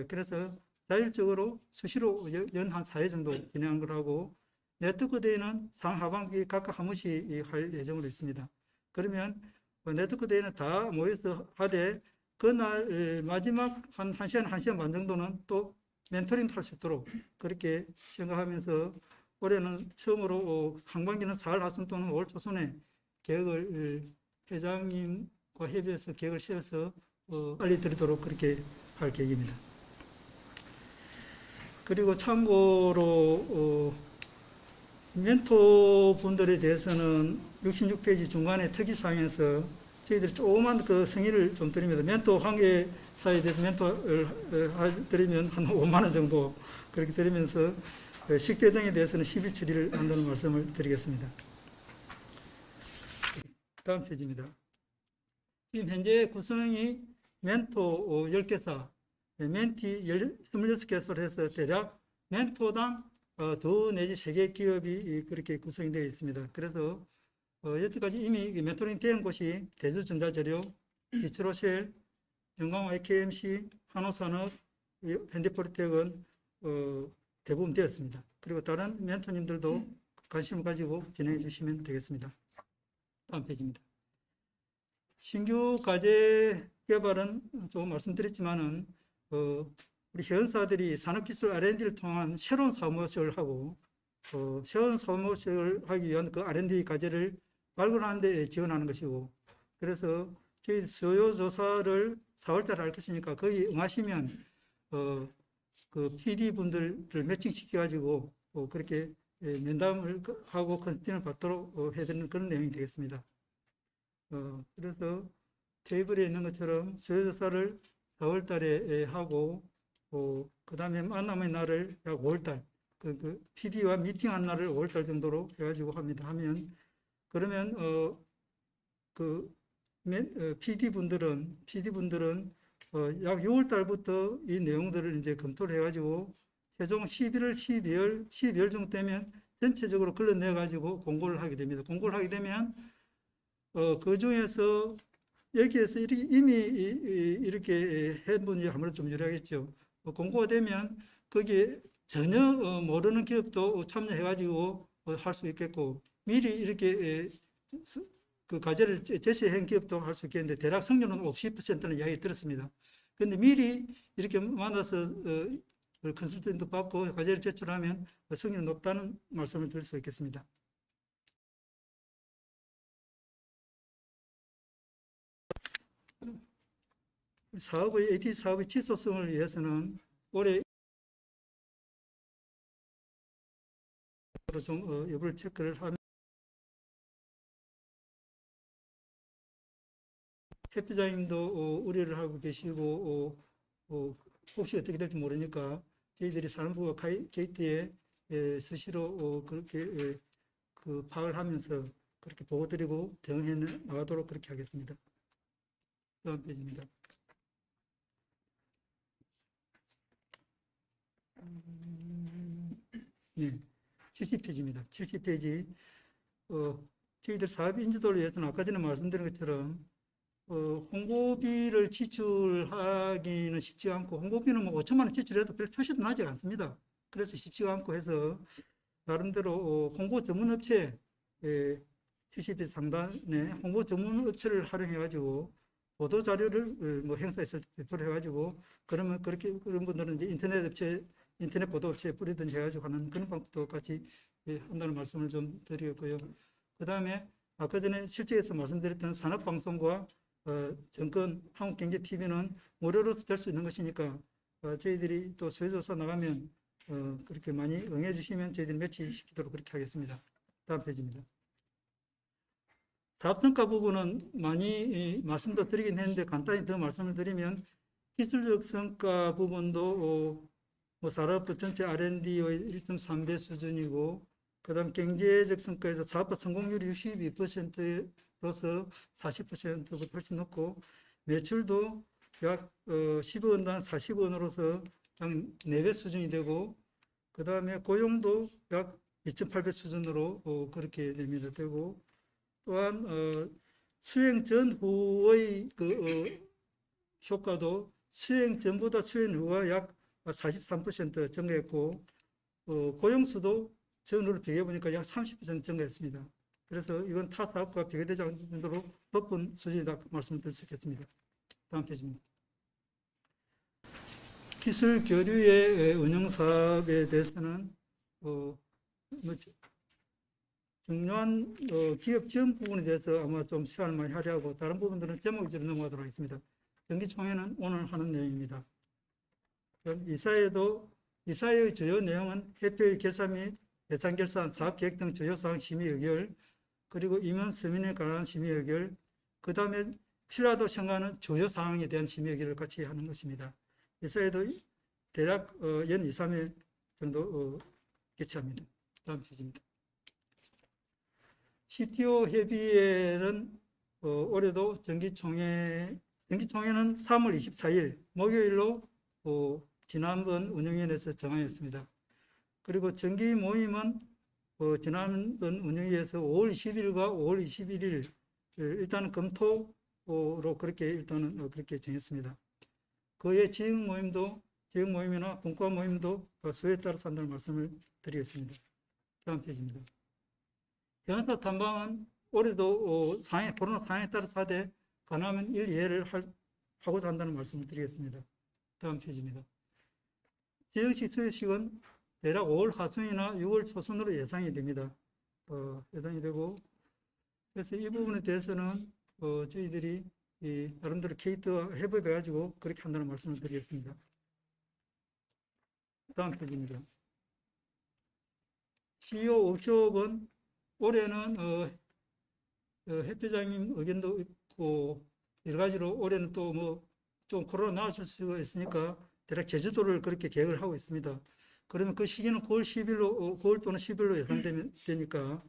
그래서 자율적으로 수시로 연 한 4회 정도 진행한 거라고 네트워크 대회는 상하반기 각각 한 번씩 할 예정으로 있습니다. 그러면 네트워크 대회는 다 모여서 하되 그날 마지막 한 1시간, 1시간 반 정도는 또 멘토링 할 수 있도록 그렇게 생각하면서 올해는 처음으로 상반기는 4월 하순 또는 5월 초순에 계획을 회장님과 협의해서 계획을 세워서 알려드리도록 그렇게 할 계획입니다. 그리고 참고로 멘토 분들에 대해서는 66페이지 중간에 특이사항에서 저희들이 조그만 그 승인을 좀 드립니다. 멘토 관계사에 대해서 멘토를 드리면 한 5만 원 정도 그렇게 드리면서 식대 등에 대해서는 시비 처리를 한다는 말씀을 드리겠습니다. 다음 페이지입니다. 지금 현재 구성이 멘토 10개사, 멘티 26개소로 해서 대략 멘토당 2 내지 3개 기업이 그렇게 구성이 되어 있습니다. 그래서 여태까지 이미 멘토링 된 곳이 대주전자재료, 이츠로셀, 영광 IKMC, 한호산업, 현대포리텍은 대부분 되었습니다. 그리고 다른 멘토님들도 관심을 가지고 진행해 주시면 되겠습니다. 다음 페이지입니다. 신규 과제 개발은 조금 말씀드렸지만은 우리 회원사들이 산업기술 R&D를 통한 새로운 사업 모색을 하고 새로운 사업 모색을 하기 위한 그 R&D 과제를 발굴하는 데 지원하는 것이고, 그래서 저희 수요 조사를 4월달에 할 것이니까 거기 응하시면 그 PD 분들을 매칭시켜 가지고 그렇게 면담을 하고 컨설팅을 받도록 해드리는 그런 내용이 되겠습니다. 그래서 테이블에 있는 것처럼 수요조사를 4월달에 하고 그 다음에 만남의 날을 약 5월달 그 PD와 미팅한 날을 5월달 정도로 해가지고 하면 그러면 PD 분들은 약 6월달부터 이 내용들을 이제 검토를 해가지고 최종 11월, 12월 정도 되면 전체적으로 걸러내가지고 공고를 하게 됩니다. 공고를 하게 되면 그 중에서 여기에서 이미 이렇게 한 분이 아무래도 좀 유리하겠죠. 공고가 되면 거기에 전혀 모르는 기업도 참여해가지고 할 수 있겠고, 미리 이렇게 그 과제를 제시한 기업도 할 수 있겠는데 대략 성률은 50%는 이야기 들었습니다. 그런데 미리 이렇게 만나서 컨설팅도 받고 과제를 제출하면 성률이 높다는 말씀을 드릴 수 있겠습니다. AT 사업의 지속성을 위해서는 올해 좀 여부를 체크를 하면 협회장님도 우려를 하고 계시고 혹시 어떻게 될지 모르니까 저희들이 산업부가 게이트에 수시로 그렇게 그 파악을 하면서 그렇게 보고 드리고 대응해 나가도록 그렇게 하겠습니다. 다음 페이지입니다. 네, 70페이지입니다. 70페이지. 저희들 사업 인지도를 위해서는 아까 전에 말씀드린 것처럼 홍보비를 지출하기는 쉽지 않고, 홍보비는 뭐 5천만 원 지출해도 별 표시도 나지 않습니다. 그래서 쉽지가 않고 해서 나름대로 홍보 전문업체 70페이지 상단에 홍보 전문업체를 활용해가지고 보도 자료를 뭐 행사했을 때 배포를 해가지고 그러면 그렇게 그런 분들은 이제 인터넷 보도 업체에 뿌리든지 해가지고 하는 그런 방법도 같이 한다는 말씀을 좀 드리겠고요. 그 다음에 아까 전에 실제에서 말씀드렸던 산업방송과 정권 한국경제TV는 무료로 될 수 있는 것이니까 저희들이 또 수요조사 나가면 그렇게 많이 응해 주시면 저희들이 매치시키도록 그렇게 하겠습니다. 다음 페이지입니다. 사업성과 부분은 많이 말씀도 드리긴 했는데 간단히 더 말씀을 드리면 기술적 성과 부분도 뭐 산업부 전체 R&D의 1.3배 수준이고, 그 다음 경제적 성과에서 사업부 성공률이 62%로서 40%보다 훨씬 높고, 매출도 약 10억원당 40억원으로서 약 4배 수준이 되고, 그 다음에 고용도 약 2.8배 수준으로 그렇게 됩니다. 되고, 또한 수행 전후의 그 효과도 수행 전보다 수행 후가 약 43% 증가했고 고용수도 전후를 비교해 보니까 약 30% 증가했습니다. 그래서 이건 타 사업과 비교되지 않을 정도로 높은 수준이다 말씀드릴 수 있겠습니다. 다음 페이지입니다. 기술 교류의 운영 사업에 대해서는 중요한 기업 지원 부분에 대해서 아마 좀 시간을 많이 할애하고 다른 부분들은 제목 위주로 넘어가도록 하겠습니다. 정기총회는 오늘 하는 내용입니다. 그럼 이사회의 주요 내용은 회표의 결산 및 예산 결산, 사업 계획 등 주요 사항 심의 의결, 그리고 임원 서민에 관한 심의 의결, 그 다음에 필요하다고 생각하는 주요 사항에 대한 심의 의결을 같이 하는 것입니다. 이사회도 대략 연 2, 3회 정도 개최합니다. 다음 페이지입니다. CTO 협의회는 올해도 정기총회는 3월 24일 목요일로 지난번 운영위원회에서 정하였습니다. 그리고 정기 모임은 지난번 운영위에서 5월 20일과 5월 21일 일단은 검토로 그렇게 일단은 그렇게 정했습니다. 그의 지역 모임이나 분과 모임도 수에 따라서 한다는 말씀을 드리겠습니다. 다음 페이지입니다. 변호사 탐방은 올해도 코로나 상황에 따라서 하되 가능하면 1, 2회를 하고자 한다는 말씀을 드리겠습니다. 다음 페이지입니다. 지정식 수요식은 대략 5월 하순이나 6월 초순으로 예상이 됩니다. 예상이 되고, 그래서 이 부분에 대해서는 저희들이 나름대로 케이트와 협업해가지고 그렇게 한다는 말씀을 드리겠습니다. 다음 페이지입니다. CEO 워크숍은 올해는 협회장님 의견도 있고 여러 가지로 올해는 또 뭐 좀 코로나 나아질 수가 있으니까 대략 제주도를 그렇게 계획을 하고 있습니다. 그러면 그 시기는 9월 또는 10일로 예상되니까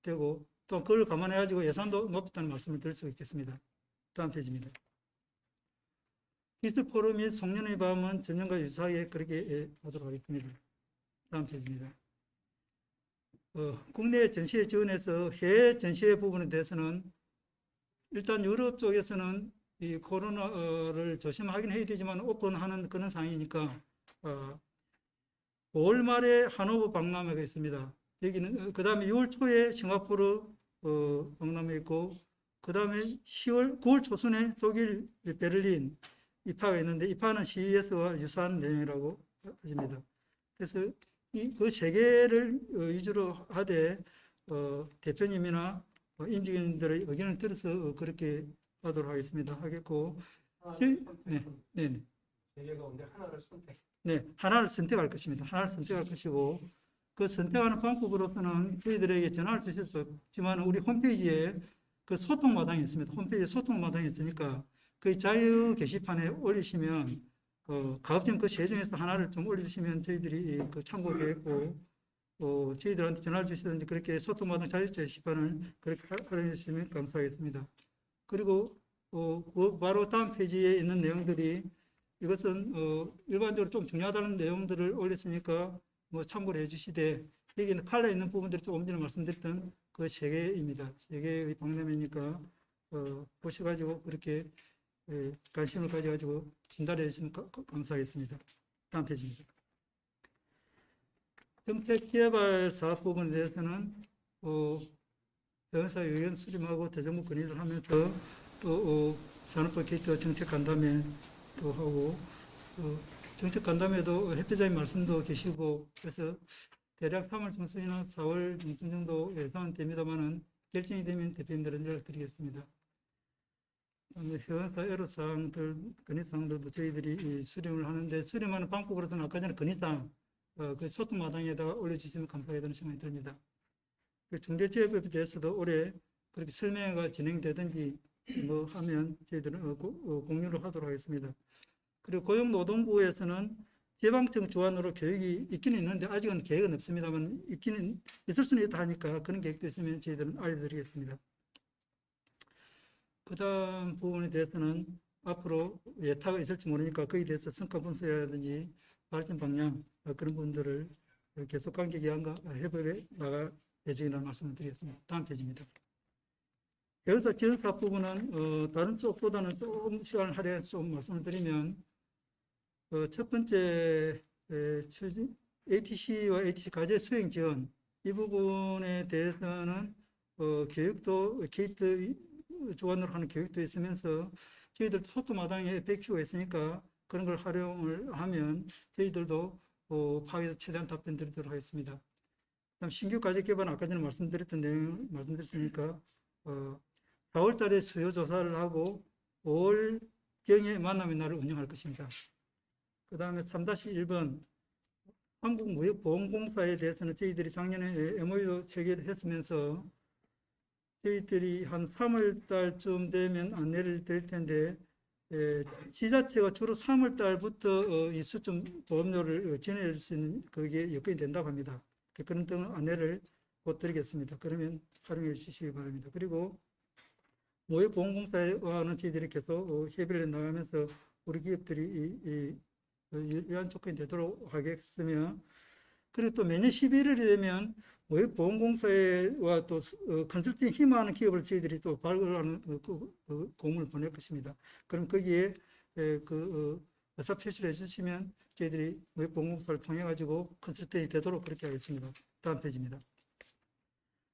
되고 또 그걸 감안해 가지고 예산도 높다는 말씀을 드릴 수 있겠습니다. 다음 페이지입니다. 기술 포럼 및 송년회 밤은 전년과 유사하게 그렇게 하도록 하겠습니다. 다음 페이지입니다. 국내 전시회 지원에서 해외 전시회 부분에 대해서는 일단 유럽 쪽에서는 이 코로나를 조심하긴 해야 되지만 오픈하는 그런 상황이니까 5월 말에 하노버 박람회가 있습니다. 여기는 그 다음에 6월 초에 싱가포르 박람회 있고 그 다음에 9월 초순에 독일 베를린 이파가 있는데 이파는 CES와 유사한 내용이라고 하십니다. 그래서 그 세 개를 위주로 하되 대표님이나 인지위원들의 의견을 들어서 그렇게 하도록 하겠고 네. 세 개 가운데 하나를 선택. 네, 하나를 선택할 것입니다. 하나를 선택할 것이고 그 선택하는 방법으로서는 저희들에게 전화를 주실 수 없지만 우리 홈페이지에 그 소통 마당이 있습니다. 홈페이지에 소통 마당이 있으니까 그 자유 게시판에 올리시면 가급적 그 세 중에서 하나를 좀 올려주시면 저희들이 그 참고되고 저희들한테 전화를 주시든지 그렇게 소통 마당 자유 게시판을 그렇게 활용해 주시면 감사하겠습니다. 그리고 바로 다음 페이지에 있는 내용들이 이것은 일반적으로 좀 중요하다는 내용들을 올렸으니까 뭐 참고를 해주시되 여기는 칼라 있는 부분들이 조금 전에 말씀드렸던 그 세 개입니다. 세 개의 박람회니까 보셔가지고 그렇게 관심을 가져가지고 진단해 주시면 감사하겠습니다. 다음 페이지입니다. 정책개발 사업 부분에 대해서는 변호사 의견 수렴하고 대정부 건의를 하면서 또 산업부 게이트 정책 간담회 또 하고 정책 간담회도 협회장님 말씀도 계시고 그래서 대략 3월 중순이나 4월 중순 정도 예상은 됩니다만은 결정이 되면 대표님들 연락드리겠습니다. 회원사 애로사항들, 건의사항들도 저희들이 수렴을 하는데 수렴하는 방법으로서는 아까 전에 건의사항 그 소통마당에다가 올려주시면 감사하겠다는 생각이 듭니다. 중대재해법에 대해서도 올해 그렇게 설명회가 진행되든지 뭐 하면 저희들은 공유를 하도록 하겠습니다. 그리고 고용노동부에서는 재방청 주안으로 교육이 있기는 있는데 아직은 계획은 없습니다만 있을 수는 있다 하니까 그런 계획도 있으면 저희들은 알려드리겠습니다. 그 다음 부분에 대해서는 앞으로 예타가 있을지 모르니까 거기에 대해서 성과 분석이라든지 발전 방향 그런 부분들을 계속 관계기관과 협업에 나갈 예정이라는 말씀을 드리겠습니다. 다음 페이지입니다. 변호사 지원사업 부분은 다른 쪽보다는 조금 시간을 할애해서 좀 말씀을 드리면 첫 번째 ATC와 ATC 과제 수행 지원 이 부분에 대해서는 교육도 게이트 주관으로 하는 교육도 있으면서 저희들 소토마당에 백큐가 있으니까 그런 걸 활용을 하면 저희들도 파악해서 최대한 답변 드리도록 하겠습니다. 그다음 신규 과제 개발 아까 전에 말씀드렸던 내용 말씀드렸으니까 4월 달에 수요 조사를 하고 5월경에 만남의 날을 운영할 것입니다. 그 다음에 3-1번 한국무역보험공사에 대해서는 저희들이 작년에 MOU 체결했으면서 저희들이 한 3월 달쯤 되면 안내를 드릴 텐데 지자체가 주로 3월 달부터 이 수점 보험료를 지낼 수 있는 그게 여건이 된다고 합니다. 그런 등 안내를 곧 드리겠습니다. 그러면 활용해 주시기 바랍니다. 그리고 무역보험공사와는 저희들이 계속 협의를 나가면서 우리 기업들이 유리한 조건이 되도록 하겠으며, 그리고 또 매년 11월이 되면 무역보험공사와 또 컨설팅 희망하는 기업을 저희들이 또 발굴하는 공문을 보낼 것입니다. 그럼 거기에 의사 표시를 해주시면 저희들이 무역보험공사를 통해 가지고 컨설팅이 되도록 그렇게 하겠습니다. 다음 페이지입니다.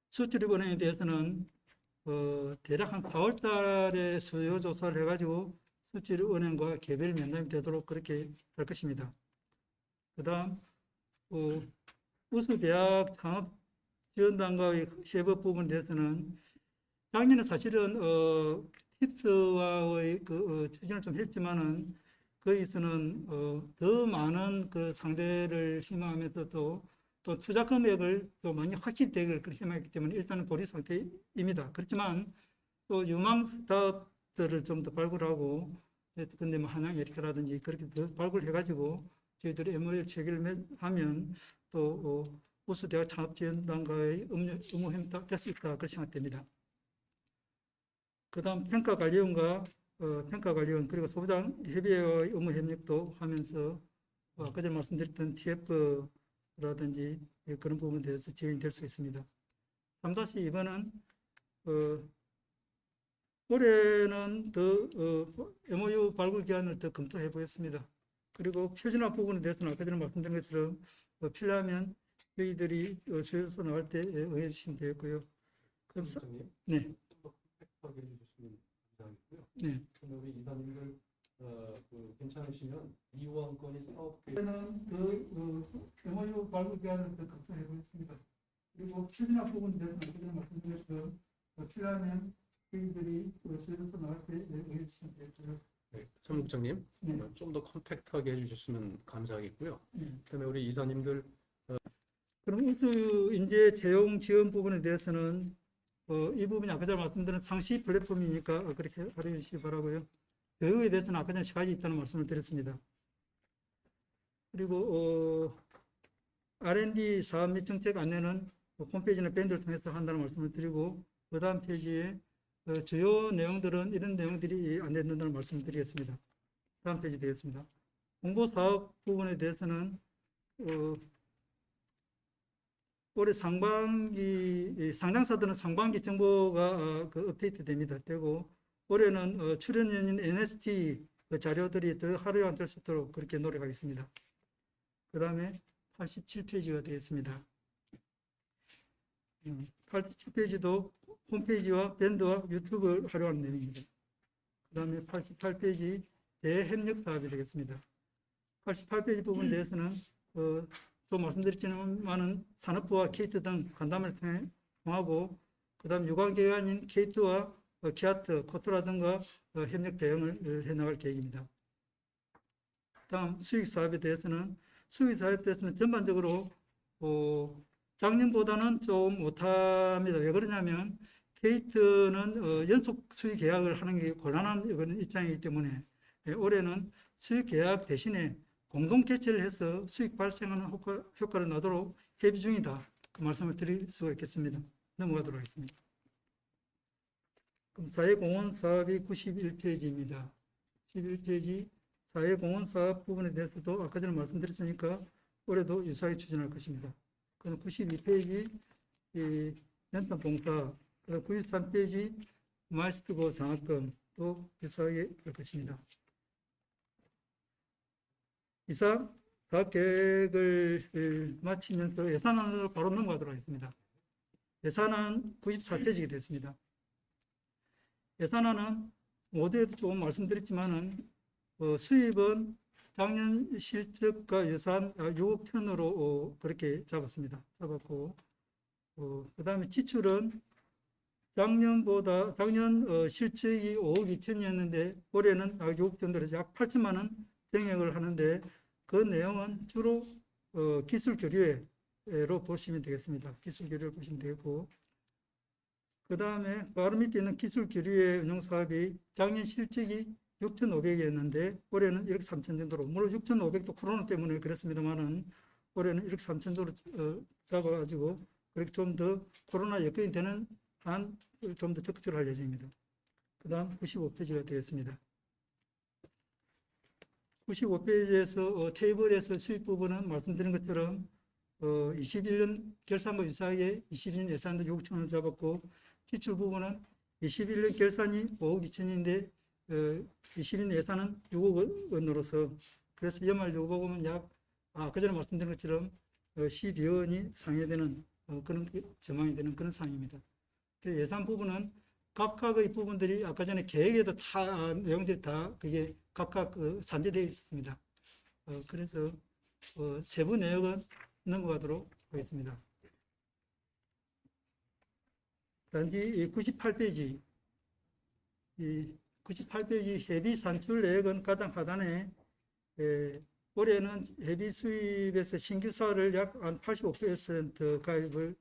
수출입은행에 대해서는 대략 한 4월 달에 수요 조사를 해가지고 수출은행과 개별 면담이 되도록 그렇게 할 것입니다. 그 다음, 우수대학 창업지원단과의 협업 부분에 대해서는 작년에 사실은 팁스와의 추진을 좀 했지만은 거기서는 더 많은 상대를 희망하면서 또 투자 금액을 또 많이 확실히 되기를 그렇게 희망했기 때문에 일단은 보류 상태입니다. 그렇지만 또 유망 스타트를 좀 더 발굴하고, 근데 뭐 한양 에리카라든지 그렇게 더 발굴해가지고 저희들이 MOU 체결을 하면 또 우수대학 창업지원단과의 업무 협력 될 수 있다, 그렇게 생각됩니다. 그 다음 평가관리원과 평가관리원 그리고 소부장 협의회와의 업무 협력도 하면서 아까 전에 말씀드렸던 TF라든지 그런 부분에 대해서 지원이 될 수 있습니다. 3-2번은 올해는 더 MOU 발굴 기한을 더 검토해 보겠습니다. 그리고 표준화 부분에 대해서는 아까 전에 말씀드린 것처럼 필요하면 저희들이 수요서 나갈 때 응해 주시면 되겠고요. 그럼 네. 하게 해주시면 감사하겠고요. 네. 그럼 우리 이사님들 괜찮으시면 이원권이 사업 저는 MOU 발굴 기한을 더 검토해 보겠습니다. 그리고 표준화 부분에 대해서는 아까 전에 말씀드린 것처럼 필요하면 저희들이 수요서 나갈 때 응해 주시면 되겠고요. 네, 사무국장님 네. 좀 더 컴팩트하게 해주셨으면 감사하겠고요. 네. 그다음에 우리 이사님들 그럼 우수 인재 채용 지원 부분에 대해서는 이 부분이 아까 전에 말씀드린 상시 플랫폼이니까 그렇게 활용해 주시기 바라고요. 교육에 대해서는 아까 전에 시간이 있다는 말씀을 드렸습니다. 그리고 R&D 사업 및 정책 안내는 홈페이지나 밴드를 통해서 한다는 말씀을 드리고, 그 다음 페이지에 주요 내용들은 이런 내용들이 안내된다는 말씀을 드리겠습니다. 다음 페이지 되겠습니다. 홍보사업 부분에 대해서는 올해 상반기 상장사들은 상반기 정보가 업데이트 됩니다. 되고 올해는 출연연인 NST 자료들이 더 활용이 될 수 있도록 그렇게 노력하겠습니다. 그 다음에 87페이지가 되겠습니다. 87페이지도 홈페이지와 밴드와 유튜브를 활용하는 내용입니다. 그 다음에 88페이지 대협력 사업이 되겠습니다. 88페이지 부분에 대해서는 또 말씀드렸지만은 산업부와 케이트 등 간담회를 통하고, 그 다음 유관기관인 케이트와 키아트, 코트라 등과 협력 대응을 해나갈 계획입니다. 다음 수익사업에 대해서는 전반적으로 작년보다는 좀 못합니다. 왜 그러냐면 케이트는 연속 수익 계약을 하는 게 곤란한 입장이기 때문에 올해는 수익 계약 대신에 공동 개최를 해서 수익 발생하는 효과를 나도록 협의 중이다. 그 말씀을 드릴 수가 있겠습니다. 넘어가도록 하겠습니다. 그럼 사회공헌 사업이 91페이지입니다. 11페이지 사회공헌 사업 부분에 대해서도 아까 전에 말씀드렸으니까 올해도 유사하게 추진할 것입니다. 그럼 92페이지 연탄봉사, 93페이지 마이스트고 장학금도 유사하게 할 것입니다. 이상 사업 계획을 마치면서 예산안으로 바로 넘어가도록 하겠습니다. 예산안 94페이지가 됐습니다. 예산안은 모두에도 조금 말씀드렸지만은 수입은 작년 실적과 예산 6억 천으로 그렇게 잡았습니다. 잡았고 그다음에 지출은 작년 실적이 5억 2천이었는데 올해는 6억 정도로 약 8천만 원 증액을 하는데 그 내용은 주로 기술 교류회로 보시면 되겠습니다. 기술 교류를 보시면 되겠고 그 다음에 바로 밑에 있는 기술 교류회 운영 사업이 작년 실적이 6,500이었는데 올해는 1억 3천 정도로, 물론 6,500도 코로나 때문에 그렇습니다만은 올해는 1억 3천 정도로 잡아가지고 그렇게 좀 더 코로나 여건이 되는 한 좀 더 적극적으로 할 예정입니다. 그 다음 95페이지가 되겠습니다. 95페이지에서 테이블에서 수입 부분은 말씀드린 것처럼 21년 결산과 유사하게 22년 예산도 6억 천을 잡았고 지출 부분은 21년 결산이 5억 2천인데 22년 예산은 6억 원으로서 그래서 연말 요구보면 약 그전에 말씀드린 것처럼 12억 원이 상회되는 그런 전망이 되는 그런 상황입니다. 예산 부분은 각각의 부분들이 아까 전에 계획에도 다 내용들이 다 그게 각각 산재되어 있었습니다. 그래서 세부 내역은 넘어가도록 하겠습니다. 단지 98페이지 이 98페이지 회비 산출 내역은 가장 하단에 올해는 회비 수입에서 신규 사를 약 한 85% 가입을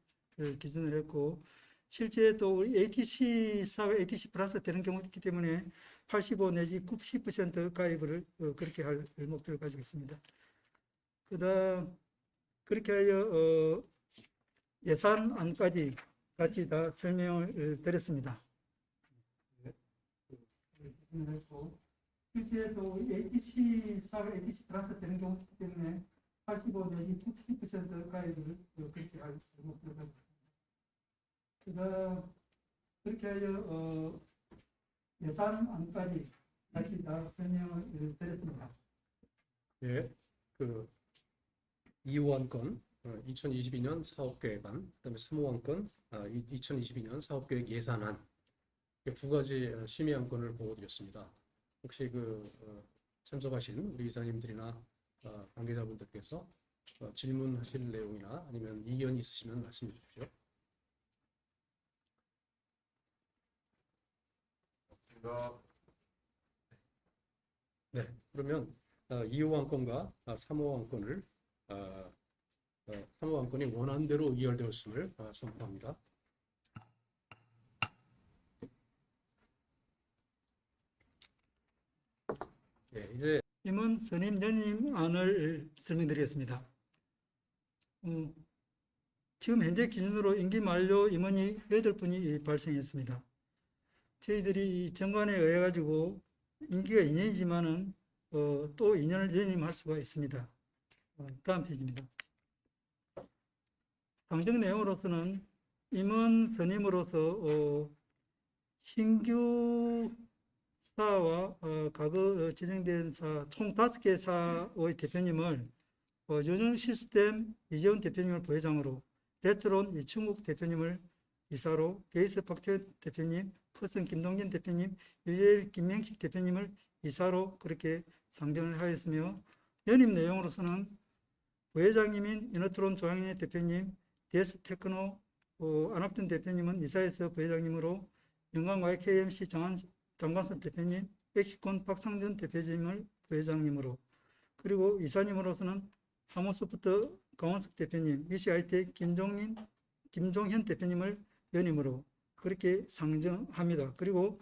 기준으로 했고 실제 또 우리 ATC사가 ATC 플러스 되는 경우도 있기 때문에 85 내지 90% 가입을 그렇게 할 목표를 가지고 있습니다. 그다음 그렇게 하여 예산안까지 같이 다 설명을 드렸습니다. 실제 또 ATC사가 ATC 플러스 되는 경우도 있기 때문에 85 내지 90% 가입을 그렇게 할 목표를 가지고 있습니다. 그다음 그렇게 하여 예산안까지 같이 다 설명을 드렸습니다. 예, 그 2호 건 2022년 사업계획안, 그다음에 3호 건 2022년 사업계획 예산안 두 가지 심의 안건을 보고드렸습니다. 혹시 참석하신 우리 이사님들이나 관계자분들께서 질문하실 내용이나 아니면 이견 있으시면 말씀해 주십시오. 네, 그러면 2호 안건과 3호 안건을 3호 안건이 원안대로 의결되었음을 선포합니다. 네, 이제 임원 선임 연임 안을 설명드리겠습니다. 지금 현재 기준으로 임기 만료 임원이 8분이 발생했습니다. 저희들이 정관에 의해 가지고 임기가 2년이지만은 또 2년을 연임할 수가 있습니다. 다음 페이지입니다. 상정 내용으로서는 임원 선임으로서 신규 사와 과거 지정된 사 총 5개 사의 대표님을 요즘 시스템 이재훈 대표님을 부회장으로, 레트론 이충국 대표님을 이사로, 베이스 박태현 대표님, 퍼슨 김동진 대표님, 유재일 김명식 대표님을 이사로 그렇게 상정을 하였으며, 연임 내용으로서는 부회장님인 이너트론 조항래 대표님, DS 테크노 안학준 대표님은 이사에서 부회장님으로, 영광과의 KMC 장관섭 대표님, 엑시콘 박상준 대표님을 부회장님으로, 그리고 이사님으로서는 하모소프트 강원석 대표님, 미시아이텍 김종현 대표님을 연임으로 그렇게 상정합니다. 그리고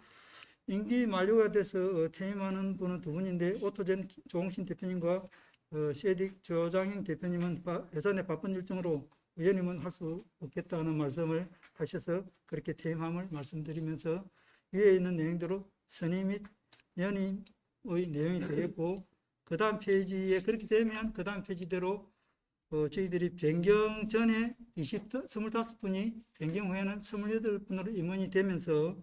임기 만료가 돼서 퇴임하는 분은 2분인데 오토젠 조홍신 대표님과 세딕 조장형 대표님은 예산에 바쁜 일정으로 연임은 할 수 없겠다는 말씀을 하셔서 그렇게 퇴임함을 말씀드리면서 위에 있는 내용대로 선임 및 연임의 내용이 되겠고, 그 다음 페이지에 그렇게 되면 그 다음 페이지대로 저희들이 변경 전에 25분이 변경 후에는 28분으로 임원이 되면서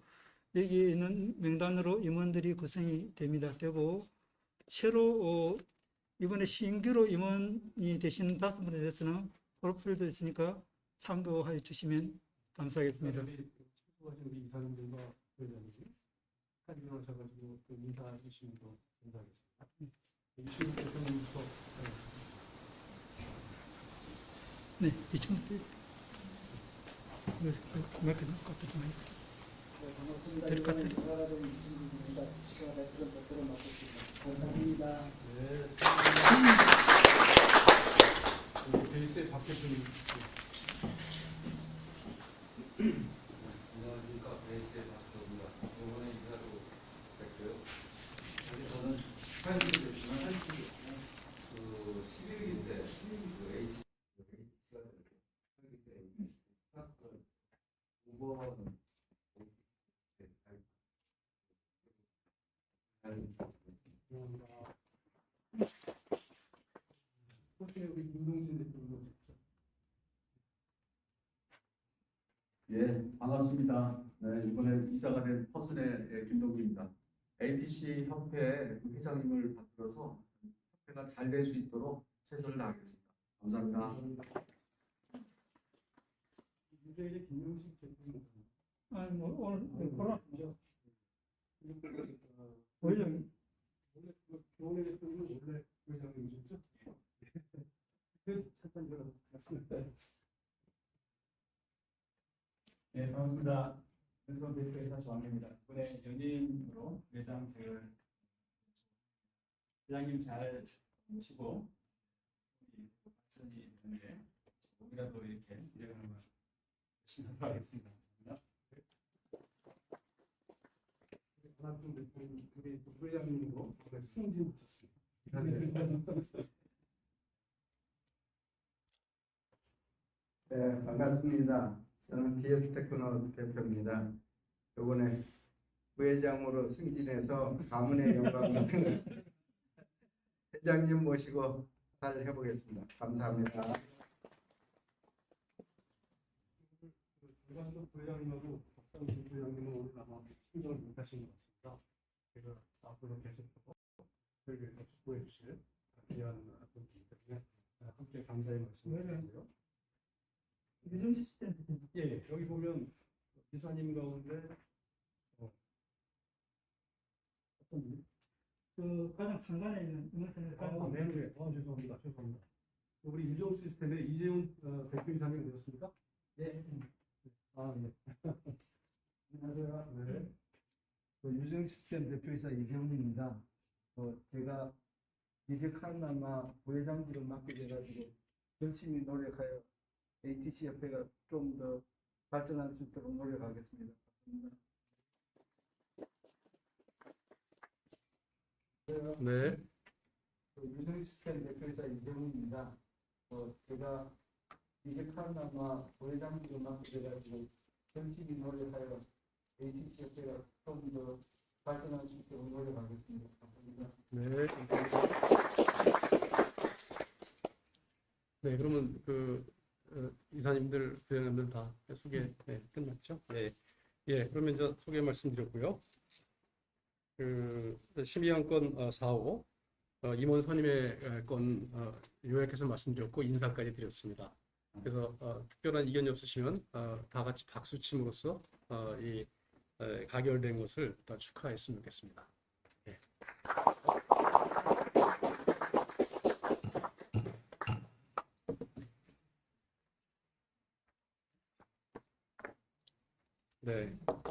여기 있는 명단으로 임원들이 구성이 됩니다. 되고 새로 이번에 신규로 임원이 되신 5분에 대해서는 프로필도 있으니까 참고해 주시면 감사하겠습니다. 우리 이사님들과 회장님 하셔가지고 또 인사해 주시면 더 감사하겠습니다. 이슈 대표님부터 네, 이쯤 몇 개 갖다 좀 해요. 될 것 같아요. 베이스의 박 대표님. 안녕하십니까. 베이스의 박수입니다. 이번에 이사로 됐고요. 사실 저는 사연이 됐지만 그 11기 때 그 H가 하기 때문에 스타트 5번 혹시 우리 김동진 대표님. 예, 반갑습니다. 네, 이번에 이사가 된 퍼슨의 김동규입니다. ATC 협회 회장님을 받들어서 협회가 잘 될 수 있도록 최선을 다하겠습니다. 감사합니다. 이제 김용식 대표님. 아니 뭐 오늘 코로나 의령 원래 대표님은 원래 회장님이셨죠? 잠깐 좀 말씀해. 네, 반갑습니다. 연수원 대표이사 조항래입니다. 이번에 연예인으로 매장직을 회장님 잘 치고 발전이 되는데 우리라도 이렇게 이행을 열심히 하도록 하겠습니다. 하나뿐 대표님, 우리 부회장님으로 승진 하셨습니다. 네, 반갑습니다. 저는 BS테크노 대표입니다. 이번에 부회장으로 승진해서 가문의 영광을 회장님 모시고 잘 해보겠습니다. 감사합니다. 일반적 부회장님하고 박상준 부회장님은 오늘 아마 충돌을 못 하신 것 같습니다. 제가 앞으로 계속 저희를 축복해 주실 귀한 분이기 때문에 함께 감사의 말씀을 드리고요. 유정 시스템 예, 여기 보면 이사님 가운데 어떤 분? 그 가장 상단에 있는 임원선을 네. 죄송합니다. 우리 유정 시스템의 이재훈 대표 이사님 되셨습니까? 네. 아, 네. 안녕하세요. 네. 유정 시스템 대표이사 이재훈입니다. 제가 이직한 아마 부회장직을 맡게 돼가지고 열심히 노력하여 ATC 협회가 좀 더 발전할 수 있도록 노력하겠습니다. 네. 유정 시스템 대표이사 이재훈입니다. 제가 이직한 아마 부회장직을 맡게 돼가지고 열심히 노력하여 ATC 협회가 좀 더 발전할 수 있도록 노력하겠습니다. 감사합니다. 네, 감사합니다. 네, 그러면 이사님들, 부회장님들 다 소개 끝났죠? 네. 예, 그러면 이제 소개 말씀드렸고요. 심의안건 4호 임원 선임의 건 요약해서 말씀드렸고 인사까지 드렸습니다. 그래서 특별한 이견이 없으시면 다 같이 박수침으로써 이 가결된 것을 더 축하했으면 좋겠습니다. 네. 네.